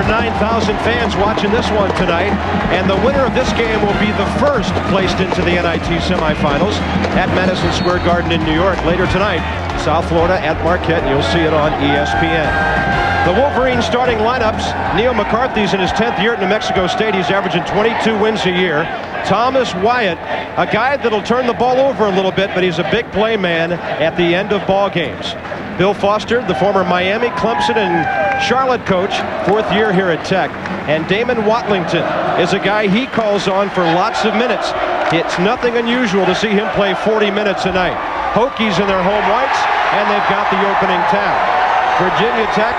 over 9,000 fans watching this one tonight, and the winner of this game will be the first placed into the NIT semifinals at Madison Square Garden in New York later tonight. South Florida at Marquette, and you'll see it on ESPN. The Wolverines starting lineups. Neil McCarthy's in his 10th year at New Mexico State. He's averaging 22 wins a year. Thomas Wyatt, a guy that'll turn the ball over a little bit, but he's a big play man at the end of ball games. Bill Foster, the former Miami, Clemson, and Charlotte coach, 4th year here at Tech. And Damon Watlington is a guy he calls on for lots of minutes. It's nothing unusual to see him play 40 minutes a night. Hokies in their home whites, and they've got the opening towel. Virginia Tech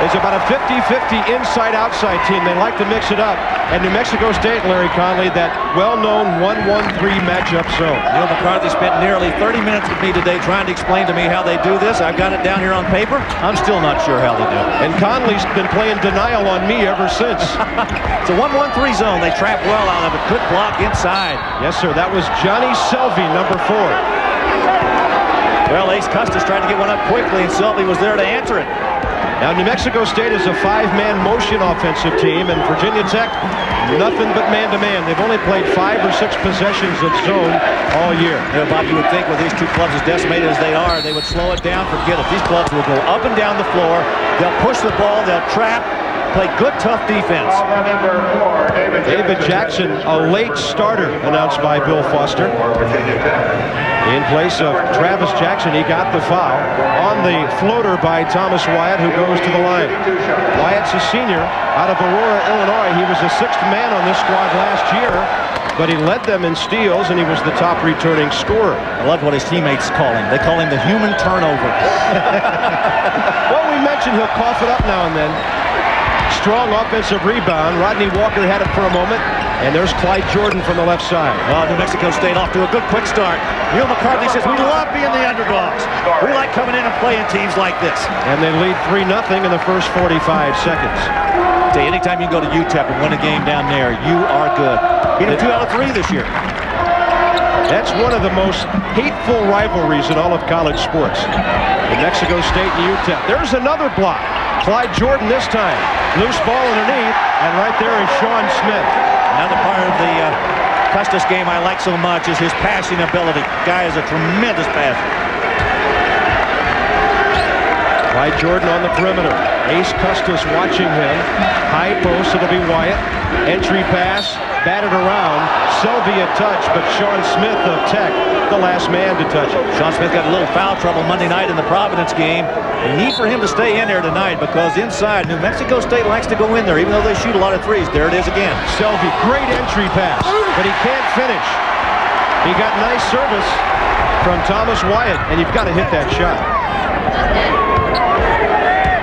is about a 50-50 inside-outside team. They like to mix it up. And New Mexico State, Larry Conley, that well-known 1-1-3 matchup zone. Neil McCarthy spent nearly 30 minutes with me today trying to explain to me how they do this. I've got it down here on paper. I'm still not sure how they do it. And Conley's been playing denial on me ever since. It's a 1-1-3 zone. They trap well out of it. Good block inside. Yes, sir. That was Johnny Selvey, number 4. Well, Ace Custis tried to get one up quickly, and Selvey was there to answer it. Now, New Mexico State is a 5-man motion offensive team, and Virginia Tech, nothing but man-to-man. They've only played 5 or 6 possessions of zone all year. You know, Bob, you would think with these two clubs as decimated as they are, they would slow it down, forget it. These clubs will go up and down the floor. They'll push the ball. They'll trap. Play good, tough defense. David Jackson, a late starter, announced by Bill Foster. In place of Travis Jackson, he got the foul on the floater by Thomas Wyatt, who goes to the line. Wyatt's a senior out of Aurora, Illinois. He was the 6th man on this squad last year, but he led them in steals, and he was the top returning scorer. I love what his teammates call him. They call him the human turnover. Well, we mentioned he'll cough it up now and then. Strong offensive rebound. Rodney Walker had it for a moment, and there's Clyde Jordan from the left side. Well, New Mexico State off to a good quick start. Neil McCarthy says, we love being the underdogs. We like coming in and playing teams like this. And they lead 3-0 in the first 45 seconds. Anytime you can go to UTEP and win a game down there, you are good. Beat them 2 out of 3 this year. That's one of the most hateful rivalries in all of college sports. New Mexico State and UTEP. There's another block. Clyde Jordan this time. Loose ball underneath, and right there is Sean Smith. Another part of the Custis game I like so much is his passing ability. Guy is a tremendous passer. Clyde Jordan on the perimeter. Ace Custis watching him. High post, it'll be Wyatt. Entry pass, batted around. Selvey a touch, but Sean Smith of Tech, the last man to touch it. Sean Smith got a little foul trouble Monday night in the Providence game. They need for him to stay in there tonight because inside, New Mexico State likes to go in there, even though they shoot a lot of threes. There it is again. Selvey, great entry pass, but he can't finish. He got nice service from Thomas Wyatt, and you've got to hit that shot.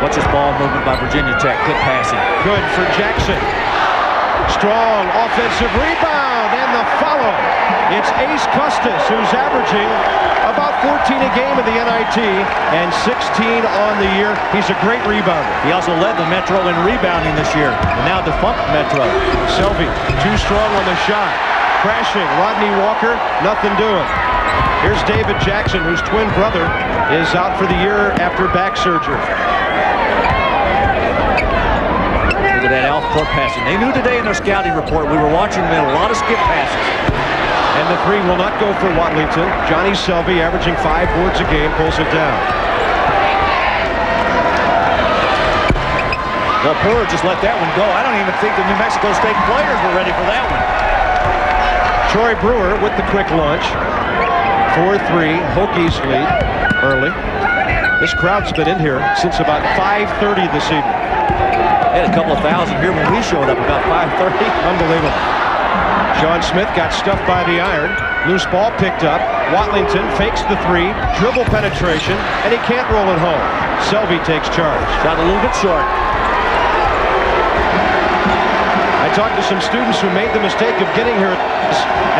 Watch this ball movement by Virginia Tech. Good passing. Good for Jackson. Strong offensive rebound, and the follow. It's Ace Custis, who's averaging about 14 a game in the NIT and 16 on the year. He's a great rebounder. He also led the Metro in rebounding this year, and now defunct Metro. Selvey, too strong on the shot. Crashing, Rodney Walker, nothing doing. Here's David Jackson, whose twin brother is out for the year after back surgery. Look at that off-court passing. They knew today in their scouting report we were watching them in a lot of skip passes. And the 3 will not go for Watlington. Johnny Selvey, averaging 5 boards a game, pulls it down. Well, Purr just let that one go. I don't even think the New Mexico State players were ready for that one. Troy Brewer with the quick launch. 4-3, Hokies lead early. This crowd's been in here since about 5:30 this evening. They had a couple of thousand here when we showed up about 5:30. Unbelievable. Sean Smith got stuffed by the iron. Loose ball picked up. Watlington fakes the 3, dribble penetration, and he can't roll it home. Selvey takes charge. Shot a little bit short. I talked to some students who made the mistake of getting here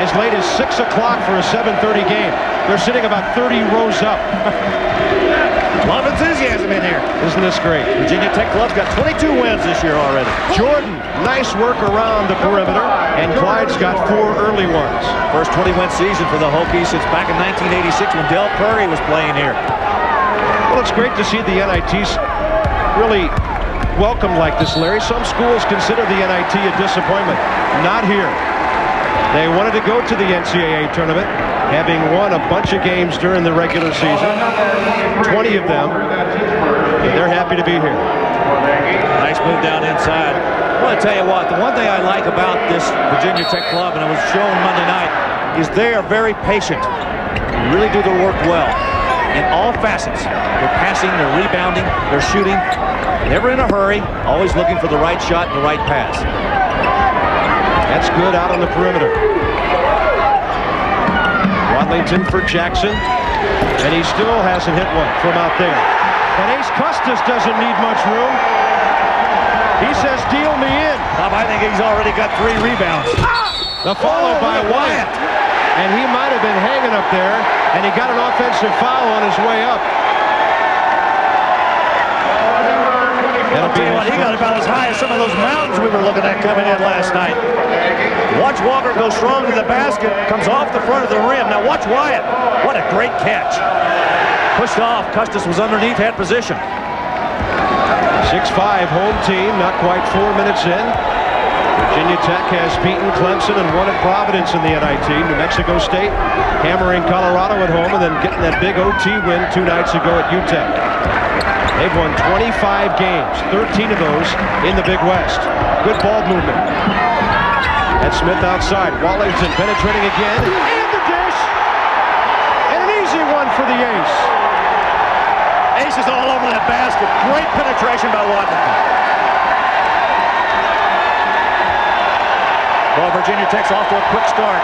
as late as 6 o'clock for a 7:30 game. They're sitting about 30 rows up. A lot of enthusiasm in here. Isn't this great? Virginia Tech Club's got 22 wins this year already. Jordan, nice work around the perimeter, and Clyde's got 4 early ones. First 20-win season for the Hokies since back in 1986 when Del Curry was playing here. Well, it's great to see the NITs really welcomed like this, Larry. Some schools consider the NIT a disappointment. Not here. They wanted to go to the NCAA tournament, having won a bunch of games during the regular season, 20 of them. They're happy to be here. Nice move down inside. I want to tell you what, the one thing I like about this Virginia Tech club, and it was shown Monday night, is they are very patient. They really do their work well in all facets. They're passing, they're rebounding, they're shooting. Never in a hurry, always looking for the right shot and the right pass. That's good out on the perimeter. Wadlington for Jackson, and he still hasn't hit one from out there. And Ace Custis doesn't need much room. He says, deal me in. Bob, I think he's already got 3 rebounds. The follow by Wyatt. And he might have been hanging up there, and he got an offensive foul on his way up. I'll tell you what, he got about as high as some of those mountains we were looking at coming in last night. Watch Walker go strong to the basket, comes off the front of the rim. Now watch Wyatt. What a great catch. Pushed off. Custis was underneath, had position. 6-5 home team, not quite 4 minutes in. Virginia Tech has beaten Clemson and won at Providence in the NIT. New Mexico State hammering Colorado at home and then getting that big OT win 2 nights ago at UTEP. They've won 25 games, 13 of those in the Big West. Good ball movement. That's Smith outside. Wallington penetrating again. And the dish! And an easy one for the Ace. Ace is all over that basket. Great penetration by Washington. Well, Virginia Tech's off to a quick start.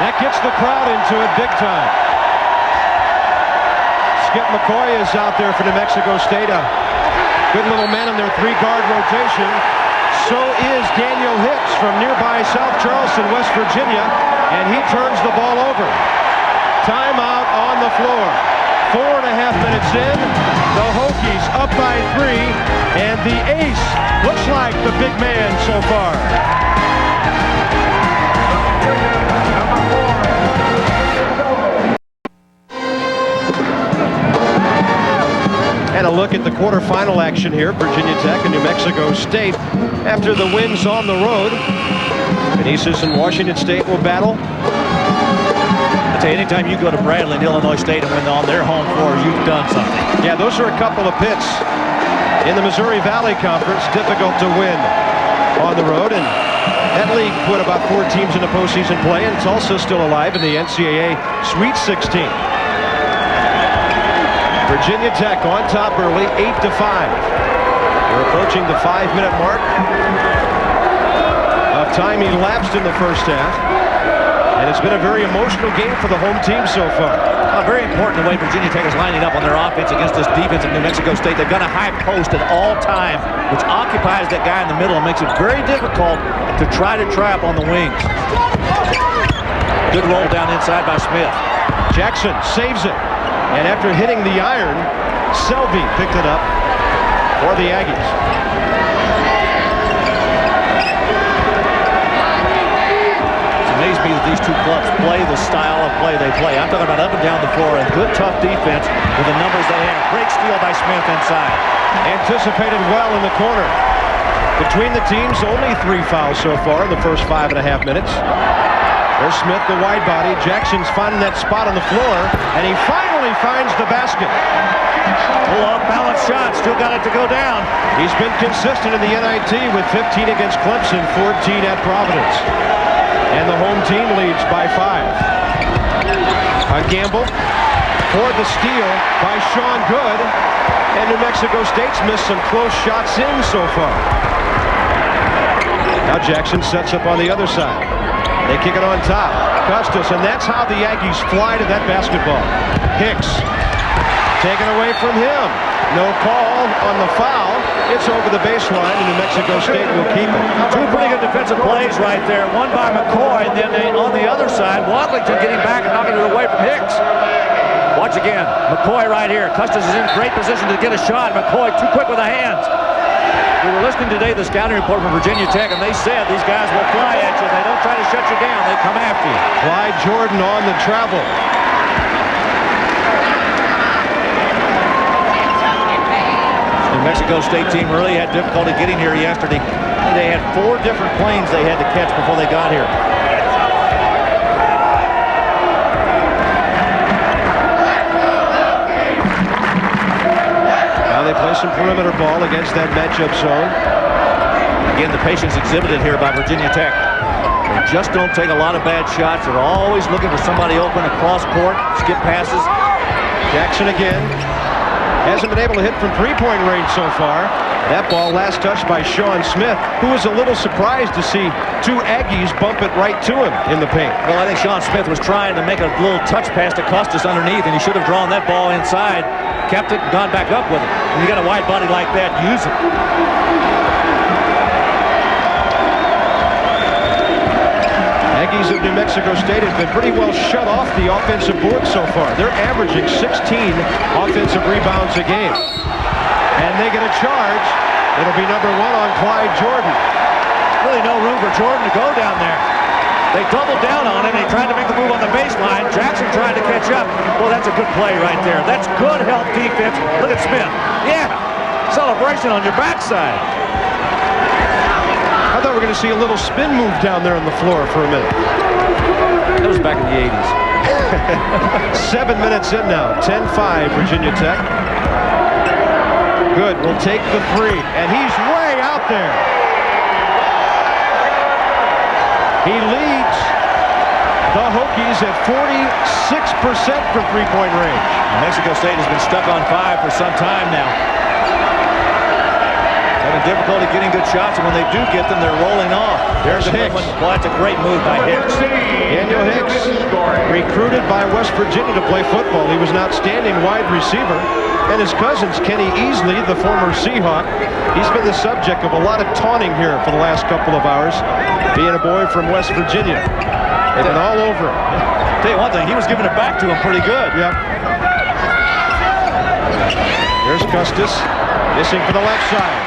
That gets the crowd into it big time. Skip McCoy is out there for New Mexico State. A good little man in their 3-guard rotation. So is Daniel Hicks from nearby South Charleston, West Virginia, and he turns the ball over. Timeout on the floor. 4.5 minutes in, the Hokies up by 3, and the Ace looks like the big man so far. And a look at the quarterfinal action here, Virginia Tech and New Mexico State. After the wins on the road, Canisius and Washington State will battle. I tell you, anytime you go to Bradley and Illinois State and win on their home floor, you've done something. Yeah, those are a couple of pits in the Missouri Valley Conference. Difficult to win on the road, and that league put about 4 teams into postseason play, and it's also still alive in the NCAA Sweet 16. Virginia Tech on top early, 8-5. We're approaching the 5-minute mark of time elapsed in the first half. And it's been a very emotional game for the home team so far. Very important the way Virginia Tech is lining up on their offense against this defense of New Mexico State. They've got a high post at all time, which occupies that guy in the middle and makes it very difficult to try to trap on the wings. Good roll down inside by Smith. Jackson saves it. And after hitting the iron, Selby picked it up for the Aggies. Amazes me that these two clubs play the style of play they play. I'm talking about up and down the floor and good, tough defense with the numbers they have. Great steal by Smith inside. Anticipated well in the corner. Between the teams, only 3 fouls so far in the first 5.5 minutes. There's Smith, the wide body. Jackson's finding that spot on the floor, and he finally finds the basket. Pull off balance shot, still got it to go down. He's been consistent in the NIT with 15 against Clemson, 14 at Providence. And the home team leads by 5. A gamble for the steal by Sean Good. And New Mexico State's missed some close shots in so far. Now Jackson sets up on the other side. They kick it on top. Custis, and that's how the Aggies fly to that basketball. Hicks, taken away from him. No call on the foul. It's over the baseline, and New Mexico State will keep it. 2 pretty good defensive plays right there. One by McCoy, and then on the other side, Wadlington getting back and knocking it away from Hicks. Watch again. McCoy right here. Custis is in great position to get a shot. McCoy too quick with the hands. We were listening today to the scouting report from Virginia Tech, and they said these guys will fly at you. They don't try to shut you down. They come after you. Clyde Jordan on the travel. And New Mexico State team really had difficulty getting here yesterday. They had 4 different planes they had to catch before they got here. Now they play some perimeter ball against that matchup zone. Again, the patience exhibited here by Virginia Tech. They just don't take a lot of bad shots. They're always looking for somebody open across court, skip passes. Jackson again. Hasn't been able to hit from three-point range so far. That ball last touched by Sean Smith, who was a little surprised to see 2 Aggies bump it right to him in the paint. Well, I think Sean Smith was trying to make a little touch pass to Custis underneath, and he should have drawn that ball inside, kept it, and gone back up with it. When you got a wide body like that, use it. Aggies of New Mexico State have been pretty well shut off the offensive board so far. They're averaging 16 offensive rebounds a game. And they get a charge. It'll be number 1 on Clyde Jordan. Really no room for Jordan to go down there. They doubled down on him. He tried to make the move on the baseline. Jackson tried to catch up. Well, that's a good play right there. That's good help defense. Look at Smith. Yeah, celebration on your backside. I thought we were going to see a little spin move down there on the floor for a minute. That was back in the 80s. 7 minutes in now. 10-5 Virginia Tech. Good. Will take the 3. And he's way out there. He leads the Hokies at 46% from three-point range. New Mexico State has been stuck on 5 for some time now. Having difficulty getting good shots, and when they do get them, they're rolling off. There's Hicks. Well, that's a great move by Hicks. Daniel Hicks, recruited by West Virginia to play football. He was an outstanding wide receiver. And his cousins, Kenny Easley, the former Seahawk, he's been the subject of a lot of taunting here for the last couple of hours, being a boy from West Virginia. They've been all over him. Tell you one thing, he was giving it back to him pretty good. Yep. There's Custis, missing for the left side.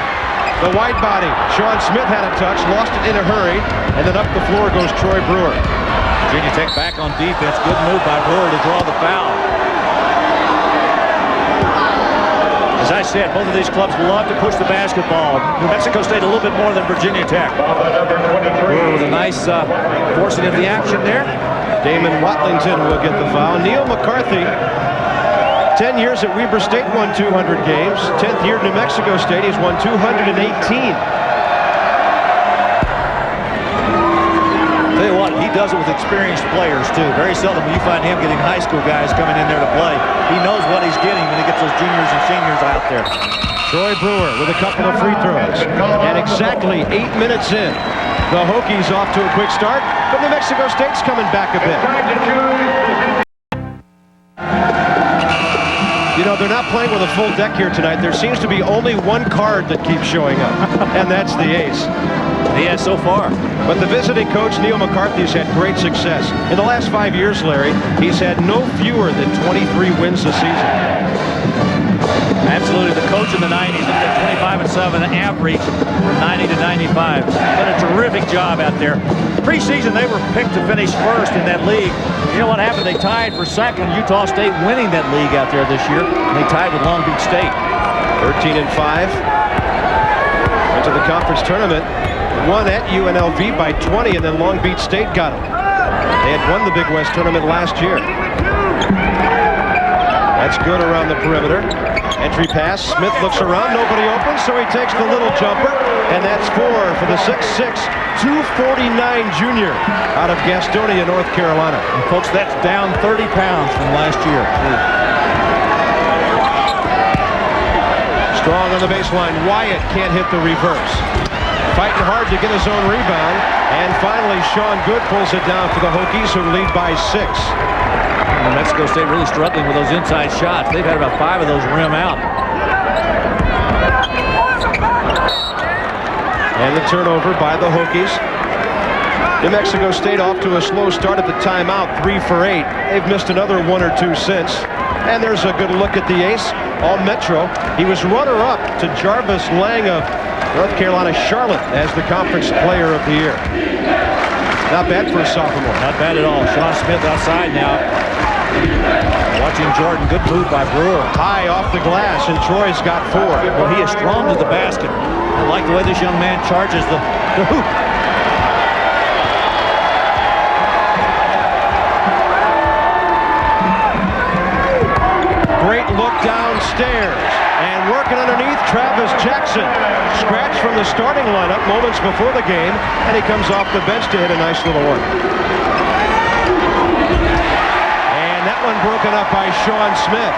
The wide body. Sean Smith had a touch, lost it in a hurry, and then up the floor goes Troy Brewer. Virginia Tech back on defense. Good move by Brewer to draw the foul. As I said, both of these clubs love to push the basketball. New Mexico State a little bit more than Virginia Tech. Brewer with a nice forcing of the action there. Damon Watlington will get the foul. Neil McCarthy, 10 years at Weber State, won 200 games. 10th year at New Mexico State, he's won 218. Tell you what, he does it with experienced players too. Very seldom will you find him getting high school guys coming in there to play. He knows what he's getting when he gets those juniors and seniors out there. Troy Brewer with a couple of free throws. And exactly 8 minutes in, the Hokies off to a quick start, but New Mexico State's coming back a bit. You know, they're not playing with a full deck here tonight. There seems to be only one card that keeps showing up, and that's the ace. He has so far. But the visiting coach, Neil McCarthy, has had great success. In the last 5 years, Larry, he's had no fewer than 23 wins this season. Absolutely, the coach in the 90s looked at 25-7 average from 90 to 95. Done a terrific job out there. Preseason, they were picked to finish first in that league. You know what happened? They tied for second. Utah State winning that league out there this year. And they tied with Long Beach State. 13-5. Went to the conference tournament. Won at UNLV by 20, and then Long Beach State got them. They had won the Big West tournament last year. That's good around the perimeter. Entry pass. Smith looks around. Nobody open, so he takes the little jumper. And that's 4 for the 6'6", 249 junior out of Gastonia, North Carolina. And folks, that's down 30 pounds from last year. Strong on the baseline. Wyatt can't hit the reverse. Fighting hard to get his own rebound. And finally, Sean Good pulls it down for the Hokies, who lead by 6. New Mexico State really struggling with those inside shots. They've had about 5 of those rim out. And the turnover by the Hokies. New Mexico State off to a slow start at the timeout, 3 for 8. They've missed another 1 or 2 since. And there's a good look at the ace, all Metro. He was runner-up to Jarvis Lang of North Carolina Charlotte as the conference player of the year. Not bad for a sophomore. Not bad at all. Sean Smith outside now. Watch catching Jordan. Good move by Brewer. High off the glass, and Troy's got 4. Well, he is strong to the basket. I like the way this young man charges the hoop. Great look downstairs, and working underneath, Travis Jackson. Scratched from the starting lineup moments before the game, and he comes off the bench to hit a nice little one. And that one broken up by Sean Smith.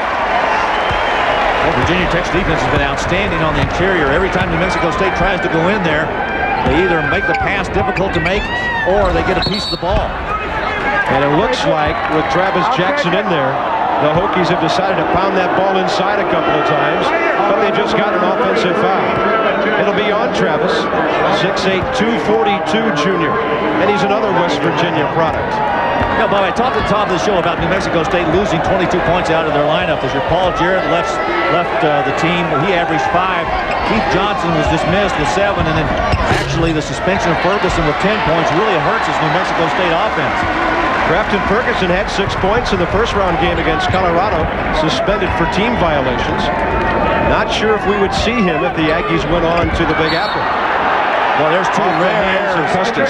Well, Virginia Tech's defense has been outstanding on the interior. Every time New Mexico State tries to go in there, they either make the pass difficult to make or they get a piece of the ball. And it looks like with Travis Jackson in there, the Hokies have decided to pound that ball inside a couple of times, but they just got an offensive foul. It'll be on Travis, 6'8", 242 junior, and he's another West Virginia product. Yeah, Bob, I talked at the top of the show about New Mexico State losing 22 points out of their lineup this year. Paul Jarrett left the team. He averaged 5. Keith Johnson was dismissed with 7, and then actually the suspension of Ferguson with 10 points really hurts his New Mexico State offense. Grafton Ferguson had 6 points in the first-round game against Colorado, suspended for team violations. Not sure if we would see him if the Aggies went on to the Big Apple. Well, there's 2 red hands of Custis.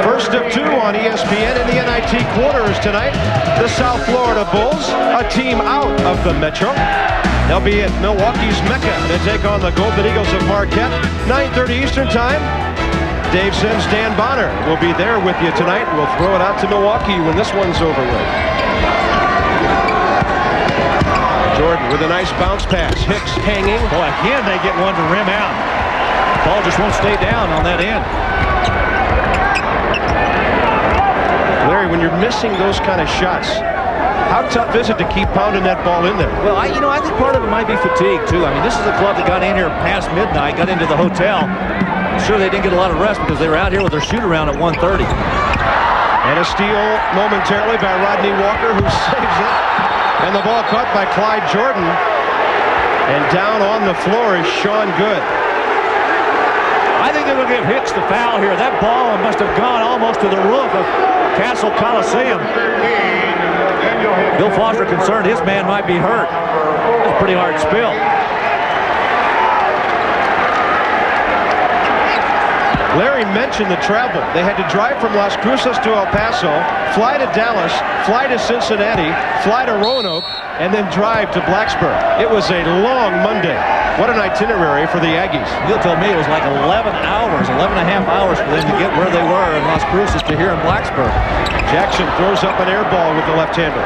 First of 2 on ESPN in the NIT quarters tonight. The South Florida Bulls, a team out of the Metro. They'll be at Milwaukee's Mecca to take on the Golden Eagles of Marquette. 9:30 Eastern Time. Dave Sims, Dan Bonner will be there with you tonight. We'll throw it out to Milwaukee when this one's over with. Jordan with a nice bounce pass. Hicks hanging. Boy, again they get one to rim out. Ball just won't stay down on that end. Larry, when you're missing those kind of shots, how tough is it to keep pounding that ball in there? Well, I think part of it might be fatigue, too. I mean, this is a club that got in here past midnight, got into the hotel. I'm sure they didn't get a lot of rest because they were out here with their shoot-around at 1:30. And a steal momentarily by Rodney Walker, who saves it. And the ball caught by Clyde Jordan. And down on the floor is Sean Good. I think they're going to give Hicks the foul here. That ball must have gone almost to the roof of Castle Coliseum. Bill Foster concerned his man might be hurt. That's a pretty hard spill. Larry mentioned the travel. They had to drive from Las Cruces to El Paso, fly to Dallas, fly to Cincinnati, fly to Roanoke, and then drive to Blacksburg. It was a long Monday. What an itinerary for the Aggies. Bill told me it was like 11 and a half hours for them to get where they were in Las Cruces to here in Blacksburg. Jackson throws up an air ball with the left-hander.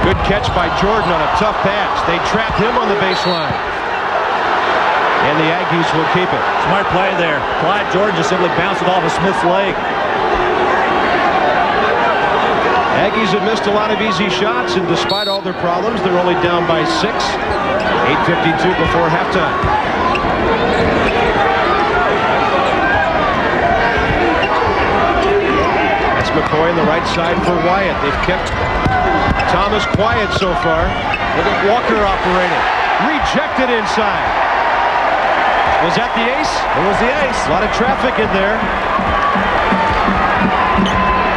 Good catch by Jordan on a tough pass. They trap him on the baseline. And the Aggies will keep it. Smart play there. Clyde Jordan just simply bounced it off of Smith's leg. Aggies have missed a lot of easy shots, and despite all their problems, they're only down by 6. 8:52 before halftime. That's McCoy on the right side for Wyatt. They've kept Thomas quiet so far. Look at Walker operating. Rejected inside. Was that the ace? It was the ace. A lot of traffic in there.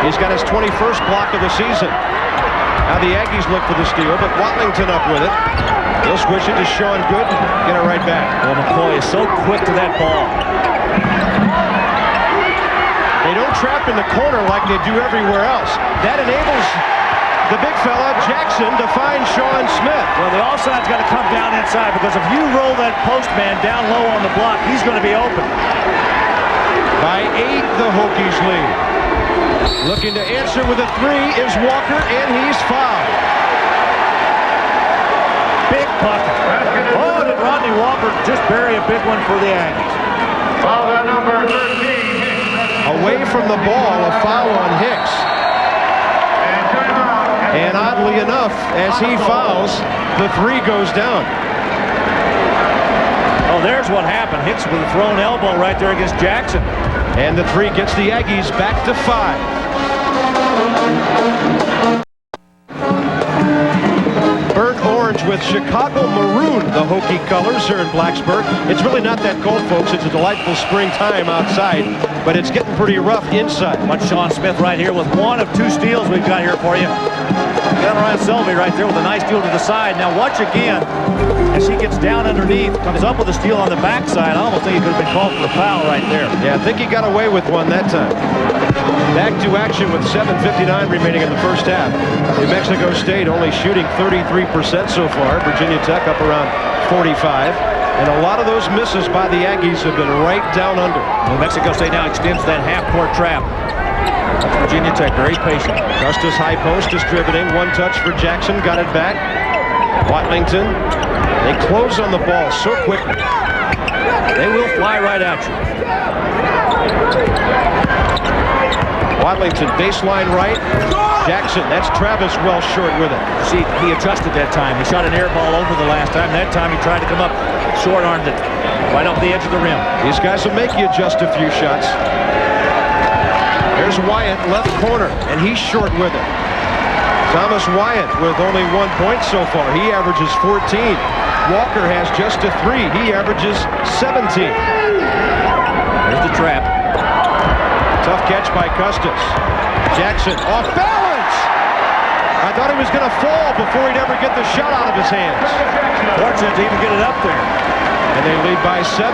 He's got his 21st block of the season. Now the Aggies look for the steal, but Watlington up with it. He'll switch it to Sean Good, get it right back. Well, McCoy is so quick to that ball. They don't trap in the corner like they do everywhere else. That enables the big fella, Jackson, to find Sean Smith. Well, the offside's got to come down inside because if you roll that post man down low on the block, he's going to be open. By 8, the Hokies lead. Looking to answer with a 3 is Walker, and he's fouled. Big bucket. Oh, did Rodney Walker just bury a big one for the Aggies. Foul number 13. Away from the ball, a foul on Hicks. And oddly enough, as he fouls, the 3 goes down. Oh, there's what happened. Hicks with a thrown elbow right there against Jackson. And the 3 gets the Aggies back to 5. Burnt orange with Chicago maroon, the Hokie colors here in Blacksburg. It's really not that cold, folks. It's a delightful springtime outside, but it's getting pretty rough inside. Watch Sean Smith right here with one of two steals we've got here for you. Got Ryan Selvey right there with a nice steal to the side. Now watch again as he gets down underneath, comes up with a steal on the backside. I almost think he could have been called for a foul right there. Yeah, I think he got away with one that time. Back to action with 7:59 remaining in the first half. New Mexico State only shooting 33% so far. Virginia Tech up around 45. And a lot of those misses by the Aggies have been right down under. New Mexico State now extends that half-court trap. That's Virginia Tech, very patient. Custis high post distributing. One touch for Jackson, got it back. Watlington. They close on the ball so quickly. They will fly right at you. Watlington, baseline right. Jackson, that's Travis well short with it. See, he adjusted that time. He shot an air ball over the last time. That time he tried to come up, short-armed it, right off the edge of the rim. These guys will make you adjust a few shots. There's Wyatt, left corner, and he's short with it. Thomas Wyatt with only 1 point so far. He averages 14. Walker has just a 3. He averages 17. There's the trap. Tough catch by Custis. Jackson off balance. I thought he was going to fall before he'd ever get the shot out of his hands. Fortunate to even get it up there. And they lead by 7.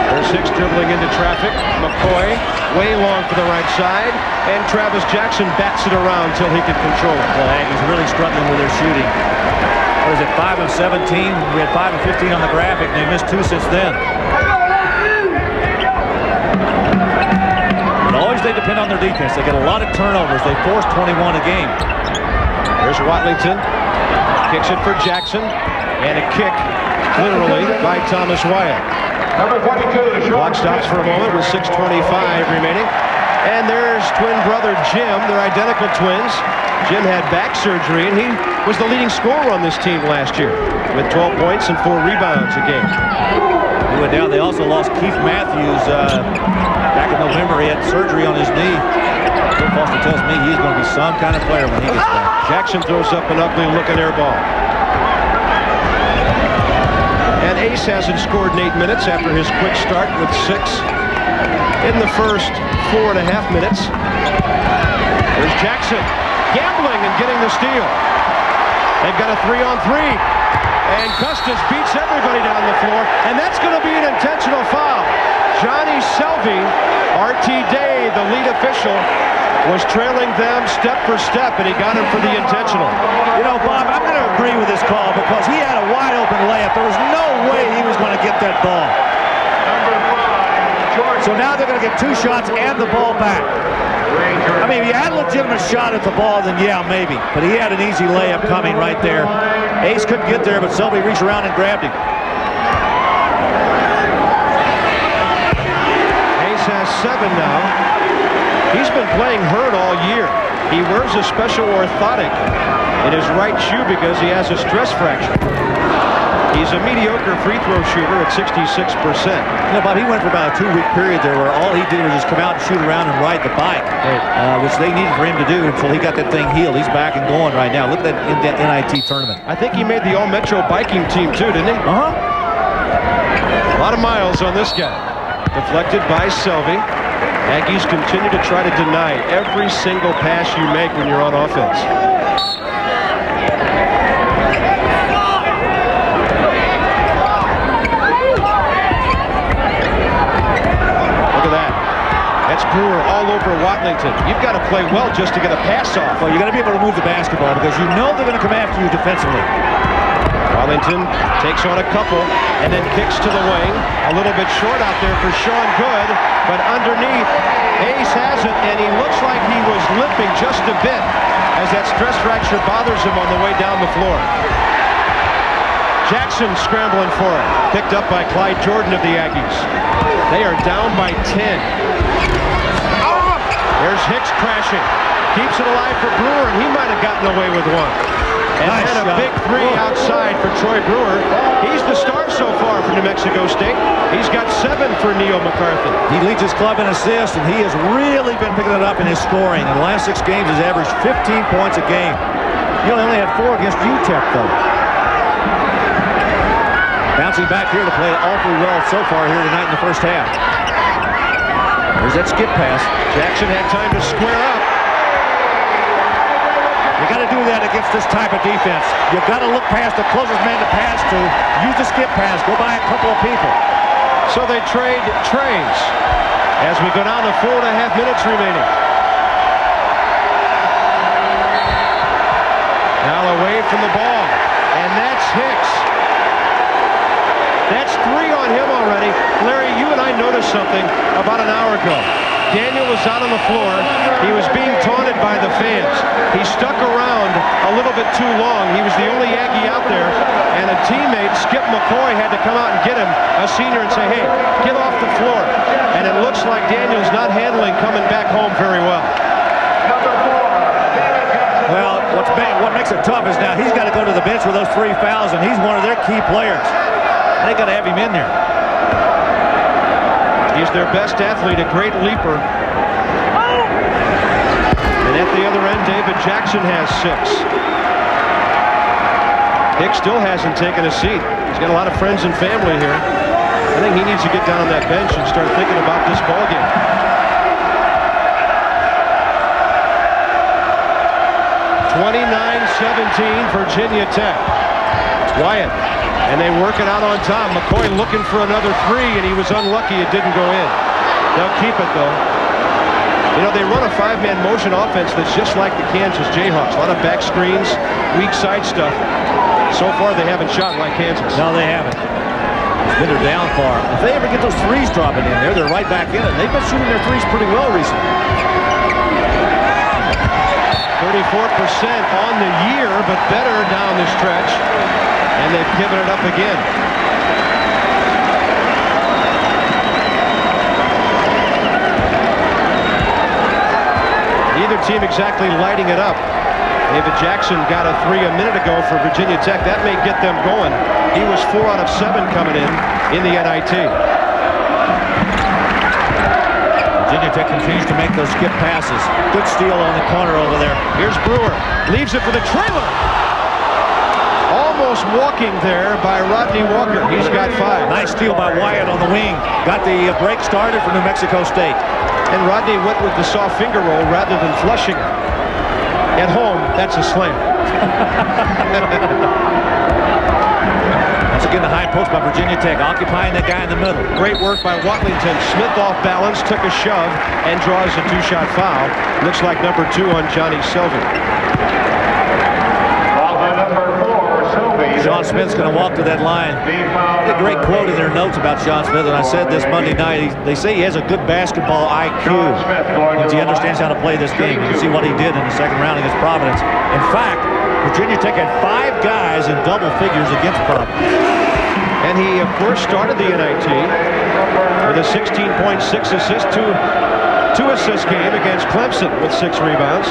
There's Hicks dribbling into traffic. McCoy way long for the right side. And Travis Jackson bats it around until he can control it. The Aggies really struggling with their shooting. What is it, 5 of 17? We had 5 of 15 on the graphic, and they missed 2 since then. But always they depend on their defense. They get a lot of turnovers. They force 21 a game. There's Watlington. Kicks it for Jackson. And a kick, literally, by Thomas Wyatt. Number 22. Clock stops for a moment with 6:25 remaining. And there's twin brother Jim. They're identical twins. Jim had back surgery, and he was the leading scorer on this team last year with 12 points and 4 rebounds a game. He went down. They also lost Keith Matthews back in November. He had surgery on his knee. Bill Foster tells me he's going to be some kind of player when he gets back. Jackson throws up an ugly-looking air ball. And Ace hasn't scored in 8 minutes after his quick start with 6 in the first 4.5 minutes. There's Jackson gambling and getting the steal. They've got a 3-on-3. And Custis beats everybody down the floor. And that's going to be an intentional foul. Johnny Selvey, RT Day, the lead official, was trailing them step for step, and he got him for the intentional. You know, Bob, I'm going to agree with this call because he had a wide-open layup. There was no way he was going to get that ball. So now they're going to get 2 shots and the ball back. I mean, if he had a legitimate shot at the ball, then yeah, maybe. But he had an easy layup coming right there. Ace couldn't get there, but Selvey reached around and grabbed him. Ace has 7 now. He's been playing hurt all year. He wears a special orthotic in his right shoe because he has a stress fracture. He's a mediocre free throw shooter at 66%. You know, Bob, he went for about a 2-week period there where all he did was just come out and shoot around and ride the bike, which they needed for him to do until he got that thing healed. He's back and going right now. Look at that in that NIT tournament. I think he made the All-Metro biking team too, didn't he? A lot of miles on this guy. Deflected by Selvey. Aggies continue to try to deny every single pass you make when you're on offense. Brewer all over Watlington. You've got to play well just to get a pass off. Well, you got to be able to move the basketball because you know they're going to come after you defensively. Watlington takes on a couple and then kicks to the wing. A little bit short out there for Sean Good, but underneath, Ace has it, and he looks like he was limping just a bit as that stress fracture bothers him on the way down the floor. Jackson scrambling for it. Picked up by Clyde Jordan of the Aggies. They are down by 10. There's Hicks crashing. Keeps it alive for Brewer, and he might have gotten away with one. And Nice then a shot. big three outside for Troy Brewer. He's the star so far for New Mexico State. He's got 7 for Neil McCarthy. He leads his club in assists, and he has really been picking it up in his scoring. In the last 6 games, he's averaged 15 points a game. He only had 4 against UTEP, though. Bouncing back here to play awfully well so far here tonight in the first half. There's that skip pass. Jackson had time to square up. You got to do that against this type of defense. You've got to look past the closest man to pass to, use the skip pass, go by a couple of people. So they trade trays as we go down to 4.5 minutes remaining. Now away from the ball, and that's Hicks. That's 3 on him already. Larry, you and I noticed something about an hour ago. Daniel was out on the floor. He was being taunted by the fans. He stuck around a little bit too long. He was the only Aggie out there, and a teammate, Skip McCoy, had to come out and get him, a senior, and say, hey, get off the floor. And it looks like Daniel's not handling coming back home very well. Well, what makes it tough is now he's got to go to the bench with those 3 fouls, and he's one of their key players. They got to have him in there. He's their best athlete, a great leaper. And at the other end, David Jackson has 6. Hicks still hasn't taken a seat. He's got a lot of friends and family here. I think he needs to get down on that bench and start thinking about this ball game. (29-17) Virginia Tech. Wyatt. And they work it out on top. McCoy looking for another 3, and he was unlucky it didn't go in. They'll keep it, though. You know, they run a 5-man motion offense that's just like the Kansas Jayhawks. A lot of back screens, weak side stuff. So far, they haven't shot like Kansas. No, they haven't. It's been their downfall. If they ever get those 3s dropping in there, they're right back in it. They've been shooting their 3s pretty well recently. 34% on the year, but better down the stretch. And they've given it up again. Neither team exactly lighting it up. David Jackson got a 3 a minute ago for Virginia Tech. That may get them going. He was 4 out of 7 coming in the NIT. Virginia Tech continues to make those skip passes. Good steal on the corner over there. Here's Brewer. Leaves it for the trailer. Almost walking there by Rodney Walker. He's got 5. Nice steal by Wyatt on the wing. Got the break started for New Mexico State. And Rodney went with the soft finger roll rather than flushing it. At home, that's a slam. Once again, the high post by Virginia Tech, occupying the guy in the middle. Great work by Watlington. Smith off balance, took a shove, and draws a 2-shot foul. Looks like number 2 on Johnny Selvey. Sean Smith's going to walk to that line. A great quote in their notes about Sean Smith, and I said this Monday night. They say he has a good basketball IQ. Means he understands how to play this game. You can see what he did in the second round against Providence. In fact, Virginia Tech had 5 guys in double figures against Providence. And he, of course, started the NIT with a 16.6 assist, 2-assist game against Clemson with 6 rebounds.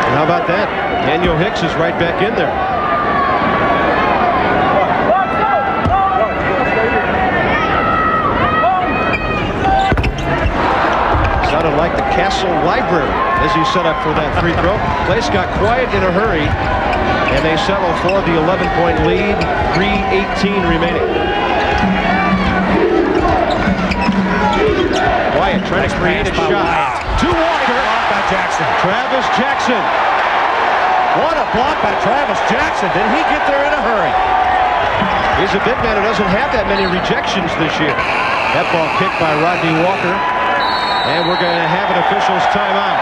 And how about that? Daniel Hicks is right back in there. Sounded like the Castle Library as he set up for that free throw. Place got quiet in a hurry, and they settle for the 11-point lead. 3:18 remaining. Wyatt trying to create a shot. To Walker. Blocked by Jackson. Travis Jackson. What a block by Travis Jackson. Did he get there in a hurry? He's a big man who doesn't have that many rejections this year. That ball kicked by Rodney Walker. And we're going to have an official's timeout.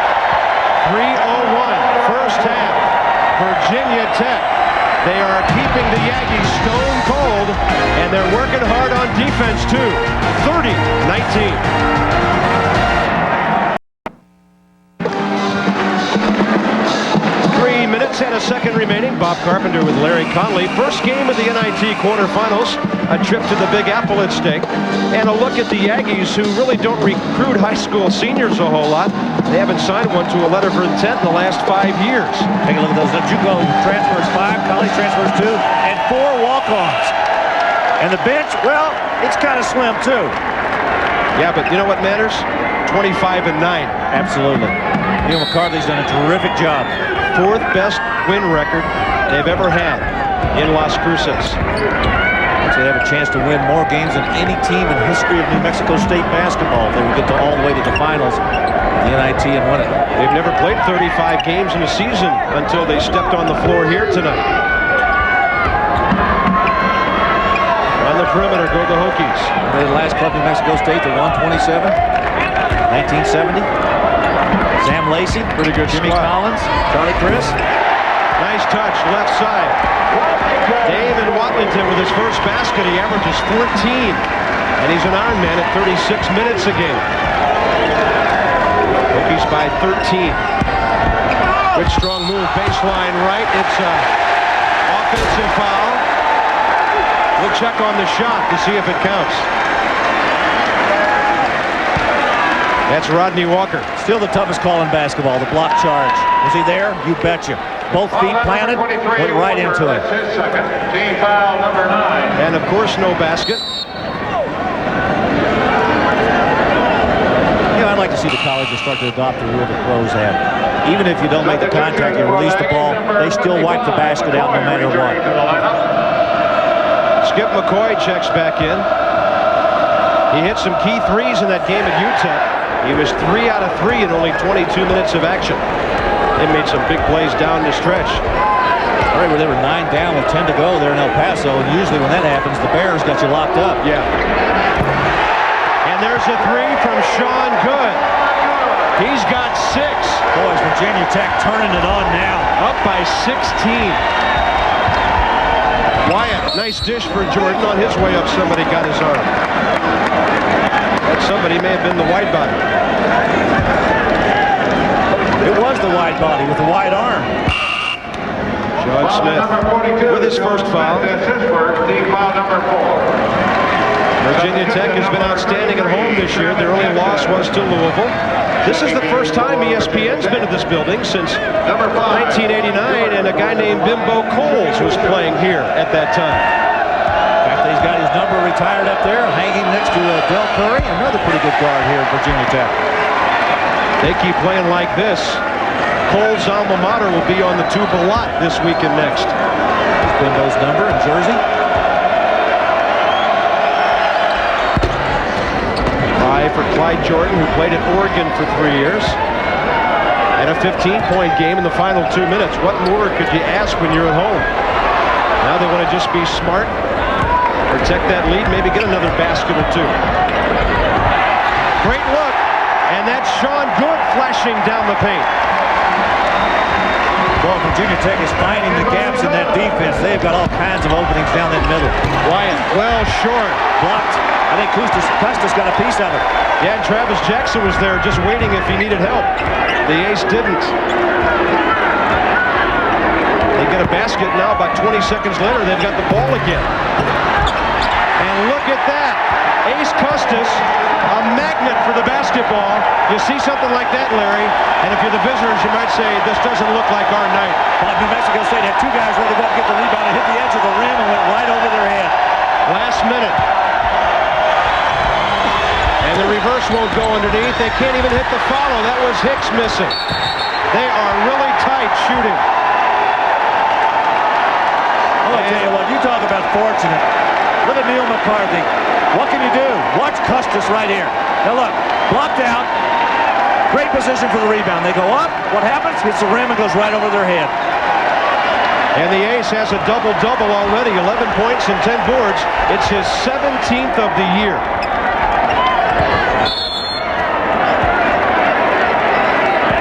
3:01, first half. Virginia Tech. They are keeping the Aggies stone cold, and they're working hard on defense too. 30-19. 3 minutes minutes and a second remaining. Bob Carpenter with Larry Conley. First game of the NIT quarterfinals. A trip to the Big Apple at stake. And a look at the Aggies, who really don't recruit high school seniors a whole lot. They haven't signed one to a letter of intent in the last 5 years. Take a look at those. JUCO transfers 5, college transfers 2, and 4 walk-ons. And the bench, well, it's kind of slim too. Yeah, but you know what matters? 25-9. Absolutely. Neil McCarthy's done a terrific job. 4th best win record they've ever had in Las Cruces. So they have a chance to win more games than any team in the history of New Mexico State basketball. They will get all the way to the finals of the NIT and win it. They've never played 35 games in a season until they stepped on the floor here tonight. On the perimeter go the Hokies. Remember the last club New Mexico State, the 127, 1970. Sam Lacey, pretty good Jimmy squad. Collins, Charlie Chris. Nice touch, left side. David Watlington with his first basket. He averages 14. And he's an Iron Man at 36 minutes a game. Hokies by 13. Good strong move, baseline right. It's an offensive foul. We'll check on the shot to see if it counts. That's Rodney Walker. Still the toughest call in basketball, the block charge. Was he there? You betcha. Both feet planted, went right into it. That's his second. Team foul number 9. And of course, no basket. You know, I'd like to see the colleges start to adopt the rule the pros have. Even if you don't make the contact, you release the ball, they still wipe the basket out no matter what. Skip McCoy checks back in. He hit some key threes in that game at UTEP. He was 3 out of 3 in only 22 minutes of action. They made some big plays down the stretch. All right, where they were 9 down with 10 to go there in El Paso, and usually when that happens, the Bears got you locked up. Yeah. And there's a 3 from Sean Good. He's got 6. Boys, Virginia Tech turning it on now. Up by 16. Wyatt, nice dish for Jordan. On his way up, somebody got his arm. That somebody may have been the wide body. It was the wide body with the wide arm. Sean Smith with his first foul. That's his first. Team foul number 4. Virginia Tech has been outstanding at home this year. Their only loss was to Louisville. This is the first time ESPN's been to this building since 1989, and a guy named Bimbo Coles was playing here at that time. In fact, he's got his number retired up there, hanging next to Del Curry, another pretty good guard here at Virginia Tech. They keep playing like this. Cole's alma mater will be on the tube a lot this week and next. There's Bimbo's number in jersey. 5 for Clyde Jordan, who played at Oregon for 3 years. And a 15-point game in the final 2 minutes. What more could you ask when you're at home? Now they want to just be smart, protect that lead, maybe get another basket or 2. Great look. And that's Sean Good flashing down the paint. Well, Virginia Tech is finding the gaps in that defense. They've got all kinds of openings down that middle. Wyatt, well short. Blocked. I think Custis got a piece of it. Yeah, and Travis Jackson was there just waiting if he needed help. The ace didn't. They get a basket now. About 20 seconds later, they've got the ball again. And look at that. Ace Custis, a magnet for the basketball. You see something like that, Larry, and if you're the visitors, you might say, this doesn't look like our night. But New Mexico State had 2 guys ready to go up get the rebound and hit the edge of the rim and went right over their head. Last minute. And the reverse won't go underneath. They can't even hit the follow. That was Hicks missing. They are really tight shooting. I'll tell you what, you talk about fortunate. Look at Neil McCarthy. What can you do? Watch Custis right here. Now look, blocked out. Great position for the rebound. They go up. What happens? Hits the rim and goes right over their head. And the ace has a double-double already. 11 points and 10 boards. It's his 17th of the year.